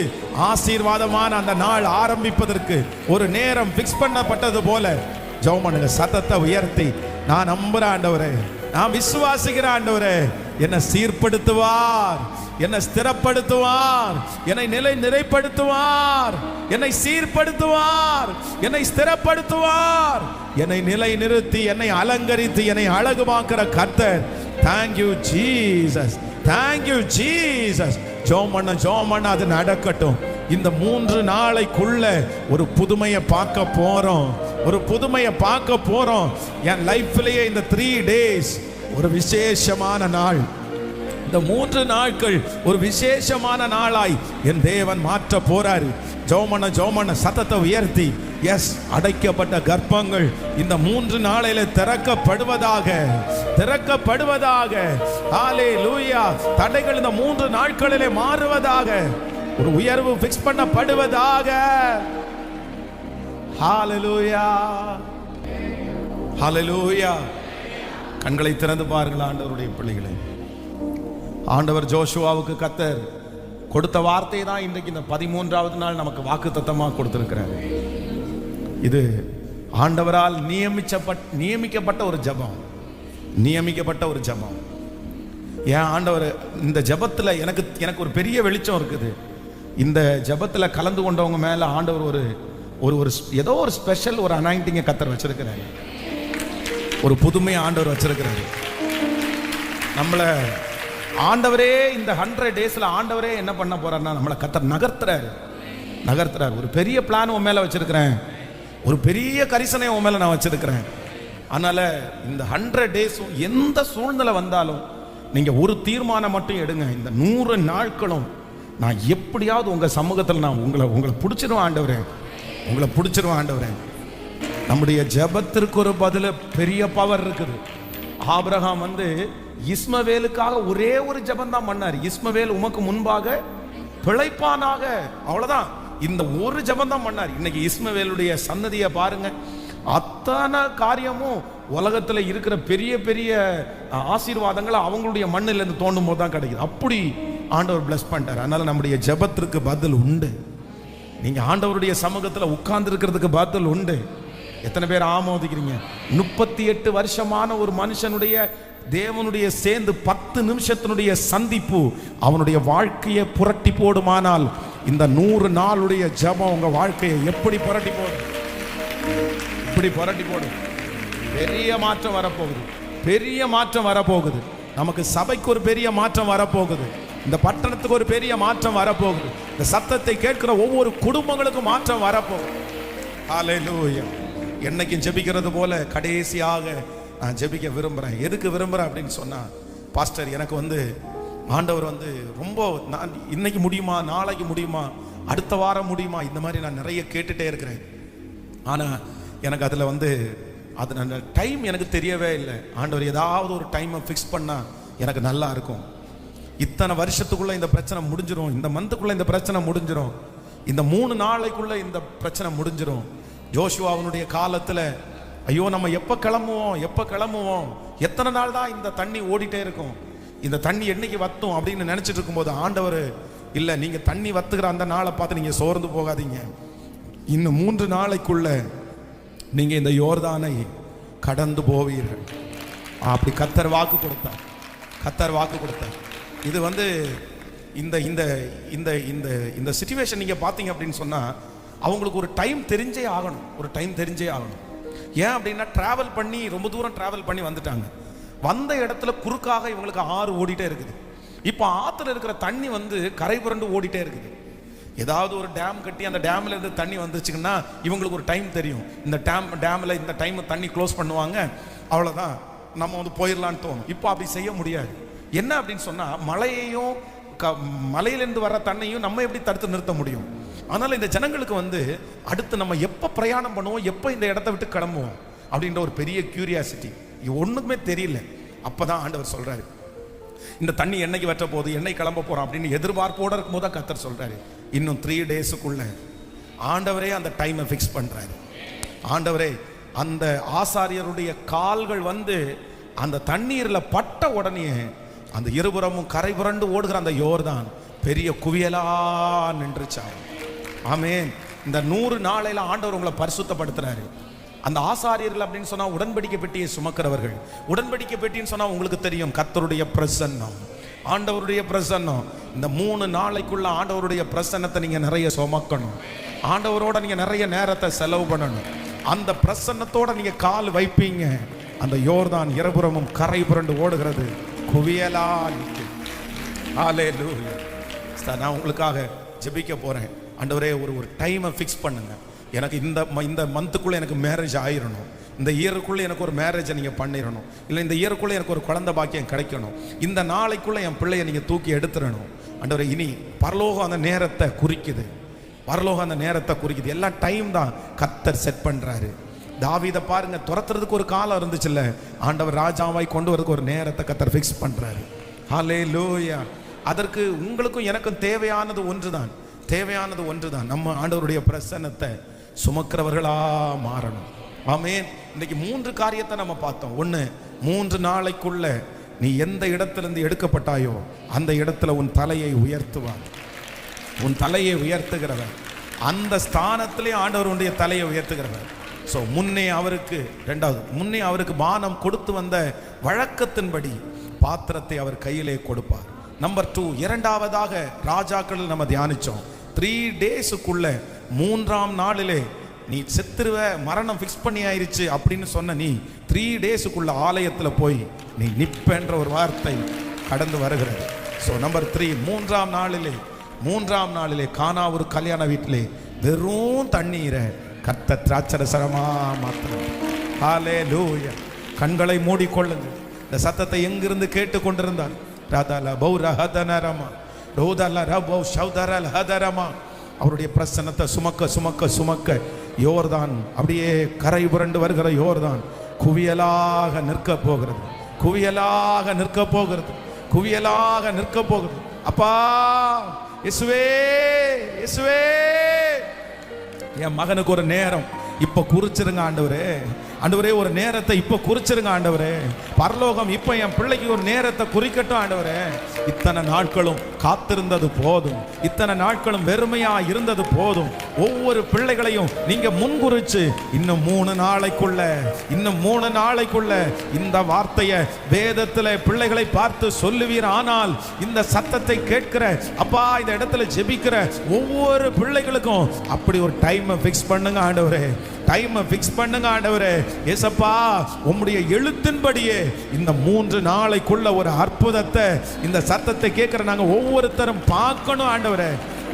ஆசீர்வாதமான அந்த நாள் ஆரம்பிப்பதற்கு ஒரு நேரம் ஃபிக்ஸ் பண்ணப்பட்டது போல ஜெபம் பண்ணுங்க. சத்தத்தை உயர்த்தி, நான் நம்புற ஆண்டவரே, நான் விசுவாசிக்கிற ஆண்டவரே, என்னை சீர்படுத்துவார், என்னை ஸ்திரப்படுத்துவார், என்னை நிறைப்படுத்துவார், என்னை சீர்படுத்துவார், என்னை ஸ்திரப்படுத்துவார், என்னை நிலை நிறுத்தி, என்னை அலங்கரித்து, என்னை அழகுமாக்குற கர்த்தர். Thank you Jesus, thank you Jesus. ஜெபம் பண்ண அது நடக்கட்டும். இந்த 3 நாளைக்குள்ள ஒரு புதுமையை பார்க்க போறோம், ஒரு புதுமையை பார்க்க போறோம். என் லைஃப்லயே இந்த 3 days ஒரு விசேஷமான நாள். இந்த 3 நாட்கள் ஒரு விசேஷமான நாளாய் என் தேவன் மாற்ற போறாரு. ஜெபம் பண்ண சத்தத்தை உயர்த்தி, எஸ், அடைக்கப்பட்ட கர்ப்பங்கள் இந்த 3 நாளிலே திறக்கப்படுவதாக. ஹல்லேலூயா. தடைகள் இந்த 3 நாட்களிலே மாறுவதாக. ஒரு உயர்வு ஃபிக்ஸ் பண்ணப்படுவதாக. ஹல்லேலூயா, ஹல்லேலூயா. கண்களை திறந்து பாருங்கள் ஆண்டவருடைய பிள்ளைகளை. ஆண்டவர் ஜோஷுவாவுக்கு கர்த்தர் கொடுத்த வார்த்தை தான் இன்றைக்கு இந்த 13வது நாள் நமக்கு வாக்குத்தத்தமாக கொடுத்திருக்கிறார். இது ஆண்டவரால் நியமிக்கப்பட்ட ஒரு ஜெபம், நியமிக்கப்பட்ட ஒரு ஜெபம். ஏன் ஆண்டவர் இந்த ஜெபத்தில் எனக்கு ஒரு பெரிய வெளிச்சம் இருக்குது. இந்த ஜெபத்தில் கலந்து கொண்டவங்க மேலே ஆண்டவர் ஒரு ஏதோ ஒரு ஸ்பெஷல் ஒரு அனாயிண்டிங்கை கர்த்தர் வச்சிருக்கிறாரு. ஒரு புதுமை ஆண்டவர் வச்சிருக்கிறாரு. நம்மளை ஆண்டவரே இந்த 100 டேஸ்ல ஆண்டவரே என்ன பண்ண போறாருன்னா நம்மளை கர்த்தர் நகர்த்துறாரு. ஒரு பெரிய பிளான் உன் மேல வச்சிருக்கிறேன், ஒரு பெரிய கரிசனை உன் மேல நான் வச்சிருக்கிறேன். அதனால இந்த 100 டேஸும் எந்த சூழ்நிலை வந்தாலும் நீங்க ஒரு தீர்மானம் மட்டும் எடுங்க. இந்த 100 நாட்களும் நான் எப்படியாவது உங்க சமூகத்தில் நான் உங்களை பிடிச்சிருவேன் ஆண்டவரே, உங்களை பிடிச்சிருவேன் ஆண்டவரே. நம்முடைய ஜெபத்திற்கு ஒரு பதில பெரிய பவர் இருக்குது. ஆபிரகாம் இஸ்மவேலுக்காக ஒரே ஒரு ஜெபம் தான் பண்ணார். இஸ்மவேல் உமக்கு முன்பாக பிழைப்பானாக, அவ்வளவுதான். இந்த ஒரு ஜெபம் தான் பண்ணார். இன்னைக்கு இஸ்மவேலுடைய சன்னதியை பாருங்க, அத்தனை காரியமும் உலகத்துல இருக்கிற பெரிய பெரிய ஆசீர்வாதங்கள் அவங்களுடைய மண்ணில இருந்து தோண்டும் போது தான் கிடைக்குது. அப்படி ஆண்டவர் பிளஸ் பண்ணிட்டார். அதனால நம்முடைய ஜெபத்திற்கு பதில் உண்டு. நீங்க ஆண்டவருடைய சமூகத்துல உட்கார்ந்து இருக்கிறதுக்கு பதில் உண்டு. எத்தனை பேர் ஆமோதிக்கிறீங்க? 38 வருஷமான ஒரு மனுஷனுடைய தேவனுடைய சேர்ந்து 10 நிமிஷத்தினுடைய சந்திப்பு அவனுடைய வாழ்க்கையை புரட்டி போடுமானால் இந்த 100 நாளுடைய ஜெபம் உங்க வாழ்க்கையை எப்படி புரட்டி போடும்? இப்படி புரட்டி போடும். பெரிய மாற்றம் வரப்போகுது, பெரிய மாற்றம் வரப்போகுது. நமக்கு சபைக்கு ஒரு பெரிய மாற்றம் வரப்போகுது. இந்த பட்டணத்துக்கு ஒரு பெரிய மாற்றம் வரப்போகுது. இந்த சத்தத்தை கேட்கிற ஒவ்வொரு குடும்பங்களுக்கும் மாற்றம் வரப்போகுது. ஹல்லேலூயா. என்னைக்கும் ஜெபிக்கிறது போல கடைசியாக நான் ஜெபிக்க விரும்புகிறேன். எதுக்கு விரும்புகிறேன் அப்படின்னு சொன்னால், பாஸ்டர் எனக்கு ஆண்டவர் ரொம்ப நான் இன்னைக்கு முடியுமா, நாளைக்கு முடியுமா, அடுத்த வாரம் முடியுமா, இந்த மாதிரி நான் நிறைய கேட்டுகிட்டே இருக்கிறேன். ஆனால் எனக்கு அதில் அது அந்த டைம் எனக்கு தெரியவே இல்லை. ஆண்டவர் ஏதாவது ஒரு டைமை ஃபிக்ஸ் பண்ணால் எனக்கு நல்லா இருக்கும். இத்தனை வருஷத்துக்குள்ளே இந்த பிரச்சனை முடிஞ்சிடும், இந்த மந்த்துக்குள்ளே இந்த பிரச்சனை முடிஞ்சிடும், இந்த 3 நாளைக்குள்ளே இந்த பிரச்சனை முடிஞ்சிடும். யோசுவாவுடைய காலத்தில் ஐயோ நம்ம எப்போ கிளம்புவோம், எத்தனை நாள் தான் இந்த தண்ணி ஓடிட்டே இருக்கும், இந்த தண்ணி என்னைக்கு வத்தும் அப்படின்னு நினச்சிட்டு இருக்கும்போது ஆண்டவர் இல்லை, நீங்கள் தண்ணி வத்துக்கிற அந்த நாளை பார்த்து நீங்கள் சோர்ந்து போகாதீங்க, இன்னும் 3 நாளைக்குள்ள நீங்கள் இந்த யோர்தானை கடந்து போவீர்கள். அப்படி கர்த்தர் வாக்கு கொடுத்தார். இது இந்த இந்த இந்த இந்த இந்த சிச்சுவேஷன் நீங்கள் பார்த்தீங்க அப்படின்னு சொன்னால் அவங்களுக்கு ஒரு டைம் தெரிஞ்சே ஆகணும். ஏன் அப்படின்னா ட்ராவல் பண்ணி ரொம்ப தூரம் ட்ராவல் பண்ணி வந்துட்டாங்க. வந்த இடத்துல குறுக்காக இவங்களுக்கு ஆறு ஓடிட்டே இருக்குது. இப்போ ஆற்றுல இருக்கிற தண்ணி கரை புரண்டு ஓடிட்டே இருக்குது. ஏதாவது ஒரு டேம் கட்டி அந்த டேம்ல இருந்து தண்ணி வந்துச்சுங்கன்னா இவங்களுக்கு ஒரு டைம் தெரியும், இந்த டேம்ல இந்த டைம் தண்ணி க்ளோஸ் பண்ணுவாங்க, அவ்வளோதான் நம்ம போயிடலான்னு தோணும். இப்போ அப்படி செய்ய முடியாது. என்ன அப்படின்னு சொன்னால் மழையையும் மலையிலேருந்து வர்ற தண்ணியும் நம்ம எப்படி தடுத்து நிறுத்த முடியும்? அதனால இந்த ஜனங்களுக்கு அடுத்து நம்ம எப்போ பிரயாணம் பண்ணுவோம், எப்போ இந்த இடத்த விட்டு கிளம்புவோம் அப்படின்ற ஒரு பெரிய கியூரியாசிட்டி, ஒன்றுக்குமே தெரியல. அப்போதான் ஆண்டவர் சொல்றாரு, இந்த தண்ணி என்னைக்கு வற்ற போகுது, என்னை கிளம்ப போறோம் அப்படின்னு எதிர்பார்ப்போட இருக்கும் போது கர்த்தர் சொல்றாரு, இன்னும் 3 டேஸுக்குள்ள ஆண்டவரே அந்த டைமை ஃபிக்ஸ் பண்றாரு. ஆண்டவரே அந்த ஆசாரியருடைய கால்கள் அந்த தண்ணீர்ல பட்ட உடனே அந்த இருபுறமும் கரை புரண்டு ஓடுகிற அந்த யோர்தான் பெரிய குவியலா நின்றுச்சாங்க. ஆமென். இந்த 100 நாளையில ஆண்டவர் உங்களை பரிசுத்தப்படுத்துறாரு. அந்த ஆசாரியர்கள் அப்படின்னு சொன்னா உடன்படிக்கை பெட்டியை சுமக்கிறவர்கள். உடன்படிக்கை பெட்டின்னு சொன்னா உங்களுக்கு தெரியும், கர்த்தருடைய பிரசன்னம், ஆண்டவருடைய பிரசன்னம். இந்த 3 நாளைக்குள்ள ஆண்டவருடைய பிரசன்னத்தை நீங்க நிறைய சுமக்கணும். ஆண்டவரோட நீங்க நிறைய நேரத்தை செலவு பண்ணணும். அந்த பிரசன்னத்தோட நீங்க கால் வைப்பீங்க, அந்த யோர்தான் இருபுறமும் கரை புரண்டு ஓடுகிறது, குவியலா நிற்கும். ஹல்லேலூயா. நான் உங்களுக்காக ஜெபிக்க போறேன். ஆண்டவரே ஒரு டைமை ஃபிக்ஸ் பண்ணுங்க. எனக்கு இந்த மந்த்துக்குள்ளே எனக்கு மேரேஜ் ஆயிடணும், இந்த இயருக்குள்ளே எனக்கு ஒரு மேரேஜை நீங்கள் பண்ணிடணும், இல்லை இந்த இயருக்குள்ளே எனக்கு ஒரு குழந்தை பாக்கியம் கிடைக்கணும், இந்த நாளைக்குள்ளே என் பிள்ளையை நீங்கள் தூக்கி எடுத்துடணும். ஆண்டவரே இனி பரலோகம் அந்த நேரத்தை குறிக்குது, எல்லாம் டைம் தான் கர்த்தர் செட் பண்ணுறாரு. தாவீதை பாருங்க, துரத்துறதுக்கு ஒரு காலம் இருந்துச்சுல்ல, ஆண்டவர் ராஜாவாய் கொண்டு வரதுக்கு ஒரு நேரத்தை கர்த்தர் ஃபிக்ஸ் பண்ணுறாரு. ஹல்லேலூயா. அதற்கு உங்களுக்கும் எனக்கும் தேவையானது ஒன்றுதான், நம்ம ஆண்டவருடைய பிரசன்னத்தை சுமக்கிறவர்களா மாறணும். ஆமென். இன்னைக்கு 3 காரியத்தை நம்ம பார்த்தோம். 1, 3 நாளைக்குள்ள நீ எந்த இடத்திலிருந்து எடுக்கப்பட்டாயோ அந்த இடத்துல உன் தலையை உயர்த்துவார். உன் தலையை உயர்த்துகிறவர், அந்த ஸ்தானத்திலே ஆண்டவருடைய தலையை உயர்த்துகிறவர். ஸோ முன்னே அவருக்கு பானம் கொடுத்து வந்த வழக்கத்தின்படி பாத்திரத்தை அவர் கையிலே கொடுப்பார். நம்பர் 2, இரண்டாவதாக ராஜாக்கள் நம்ம தியானிச்சோம். 3 டேஸுக்குள்ள 3ஆம் நாளிலே நீ செத்துருவ, மரணம் ஃபிக்ஸ் பண்ணி ஆயிருச்சு அப்படின்னு சொன்ன நீ 3 டேஸுக்குள்ள ஆலயத்தில் போய் நீ நிப்பென்ற ஒரு வார்த்தை கடந்து வருகிறது. ஸோ நம்பர் 3, மூன்றாம் நாளிலே கானா ஒரு கல்யாண வீட்டிலே வெறும் தண்ணீரை கர்த்தர் திராட்சரசரமா மாத்தினார். ஹல்லேலூயா. கண்களை மூடிக்கொள்ளுங்கள். இந்த சத்தத்தை எங்கிருந்து கேட்டுக்கொண்டிருந்தார்? அவருடைய பிரசன்னத்தை சுமக்க சுமக்க சுமக்க யோர்தான் அப்படியே கரை புரண்டு வருகிற யோர்தான் குவியலாக நிற்க போகிறது, குவியலாக நிற்க போகிறது, குவியலாக நிற்க போகிறது. அப்பா இயேசுவே, இயேசுவே, என் மகனுக்கு ஒரு நேரம் இப்ப குறிச்சிருங்க ஆண்டவரே. ஆண்டவரே ஒரு நேரத்தை இப்ப குறிச்சிருங்க ஆண்டவரே. பரலோகம் இப்ப என் பிள்ளைக்கு ஒரு நேரத்தை குறிக்கட்டும் ஆண்டவரே. இத்தனை நாட்களும் காத்திருந்தது போதும், இத்தனை நாட்களும் வெறுமையா இருந்தது போதும். ஒவ்வொரு பிள்ளைகளையும் நீங்க முன்குறிச்சு இன்னும் 3 நாளைக்குள்ள இந்த வார்த்தையை வேதத்துல பிள்ளைகளை பார்த்து சொல்லுவீர். ஆனால் இந்த சத்தத்தை கேட்கிற அப்பா, இந்த இடத்துல ஜெபிக்கிற ஒவ்வொரு பிள்ளைகளுக்கும் அப்படி ஒரு டைமை ஃபிக்ஸ் பண்ணுங்க ஆண்டவரே, டைமை ஃபிக்ஸ் பண்ணுங்க ஆண்டவரே. ஏசப்பா, உம்முடைய எழுத்தின்படியே இந்த 3 நாளைக்குள்ள ஒரு அற்புதத்தை, இந்த சத்தத்தை கேட்கிற நாங்க ஒவ்வொருத்தரும் பார்க்கணும் ஆண்டவரே.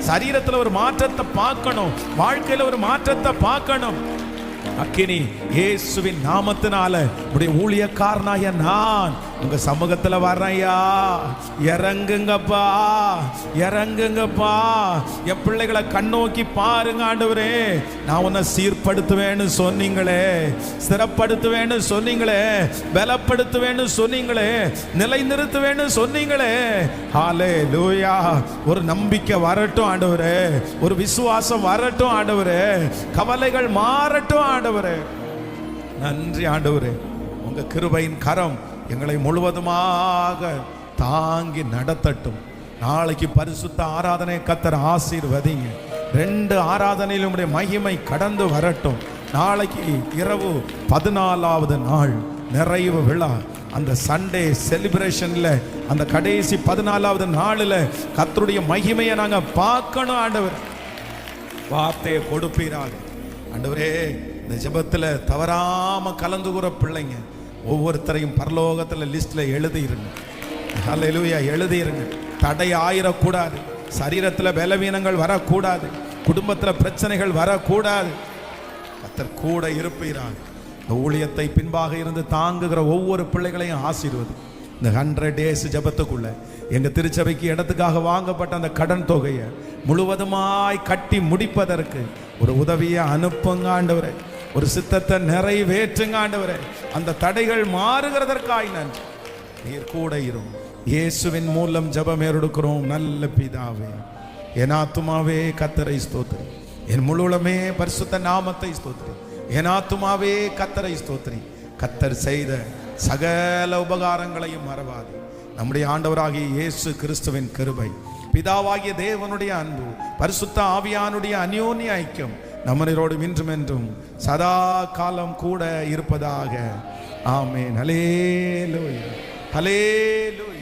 சரீரத்தில் ஒரு மாற்றத்தை பார்க்கணும், வாழ்க்கையில் ஒரு மாற்றத்தை பார்க்கணும். அக்கினி இயேசுவின் நாமத்தினால உடைய ஊழியக்காரனாய நான் உங்க சமூகத்துல வர்றையா. இறங்குங்கப்பா, இறங்குங்கப்பா. என் பிள்ளைகளை கண்ணோக்கி பாருங்க ஆண்டவரே. நான் உன்னை சீர்படுத்துவேன்னு சொன்னீங்களே, ஸ்திரப்படுத்துவேன்னு சொன்னீங்களே, பலப்படுத்துவேன்னு சொன்னீங்களே, நிலைநிறுத்துவேன்னு சொன்னீங்களே. ஹல்லேலூயா. ஒரு நம்பிக்கை வரட்டும் ஆண்டவரே, ஒரு விசுவாசம் வரட்டும் ஆண்டவரே, கவலைகள் மாறட்டும் ஆண்டவரே. நன்றி ஆண்டவரே. உங்க கிருபையின் கரம் எங்களை முழுவதுமாக தாங்கி நடத்தட்டும். நாளைக்கு பரிசுத்த ஆராதனை கர்த்தர் ஆசீர்வதிங்க. 2 ஆராதனையிலும் உடைய மகிமை கடந்து வரட்டும். நாளைக்கு இரவு 14வது நாள் நிறைவு விழா, அந்த சண்டே செலிப்ரேஷன்ல அந்த கடைசி 14வது நாளில் கர்த்தருடைய மகிமையை நாங்க பார்க்கணும் ஆண்டவர். வார்த்தையை கொடுப்பீராக ஆண்டவரே. இந்த ஜெபத்தில் தவறாம கலந்துகிற பிள்ளைங்க ஒவ்வொருத்தரையும் பரலோகத்தில் லிஸ்ட்ல எழுதிருங்க. ஹல்லேலூயா, எழுதிருங்க. தடை ஆயிடக்கூடாது, சரீரத்தில் பலவீனங்கள் வரக்கூடாது, குடும்பத்தில் பிரச்சனைகள் வரக்கூடாது. கர்த்தர் கூட இருப்பீராக. இந்த ஊழியத்தை பின்பாக இருந்து தாங்குகிற ஒவ்வொரு பிள்ளைகளையும் ஆசீர்வதி. இந்த 100 days ஜபத்துக்குள்ள எங்க திருச்சபைக்கு இடத்துக்காக வாங்கப்பட்ட அந்த கடன் தொகையை முழுவதுமாய் கட்டி முடிப்பதற்கு ஒரு உதவியை அனுப்புங்க ஆண்டவரே. ஒரு சித்தத்தை நிறைவேற்றுங்க ஆண்டவரே. அந்த தடைகள் மாறுகிறதற்காய் நன்றி. நீர் கூட இரும். இயேசுவின் மூலம் ஜெபம் ஏறெடுக்கிறோம் நல்ல பிதாவே. என் ஆத்துமாவே கர்த்தரை ஸ்தோத்திரி, என் முழுவதுமே பரிசுத்த நாமத்தை ஸ்தோத்திரி. என் ஆத்துமாவே கர்த்தரை ஸ்தோத்திரி. கர்த்தர் செய்த சகல உபகாரங்களையும் மறவாது. நம்முடைய ஆண்டவராகிய இயேசு கிறிஸ்துவின் கிருபை, பிதாவாகிய தேவனுடைய அன்பு, பரிசுத்த ஆவியானுடைய அந்யோன்ய ஐக்கியம் நம்மளோடு இன்றும் என்றும் சதா காலம் கூட இருப்பதாக. ஆமென். ஹல்லேலூயா, ஹல்லேலூயா.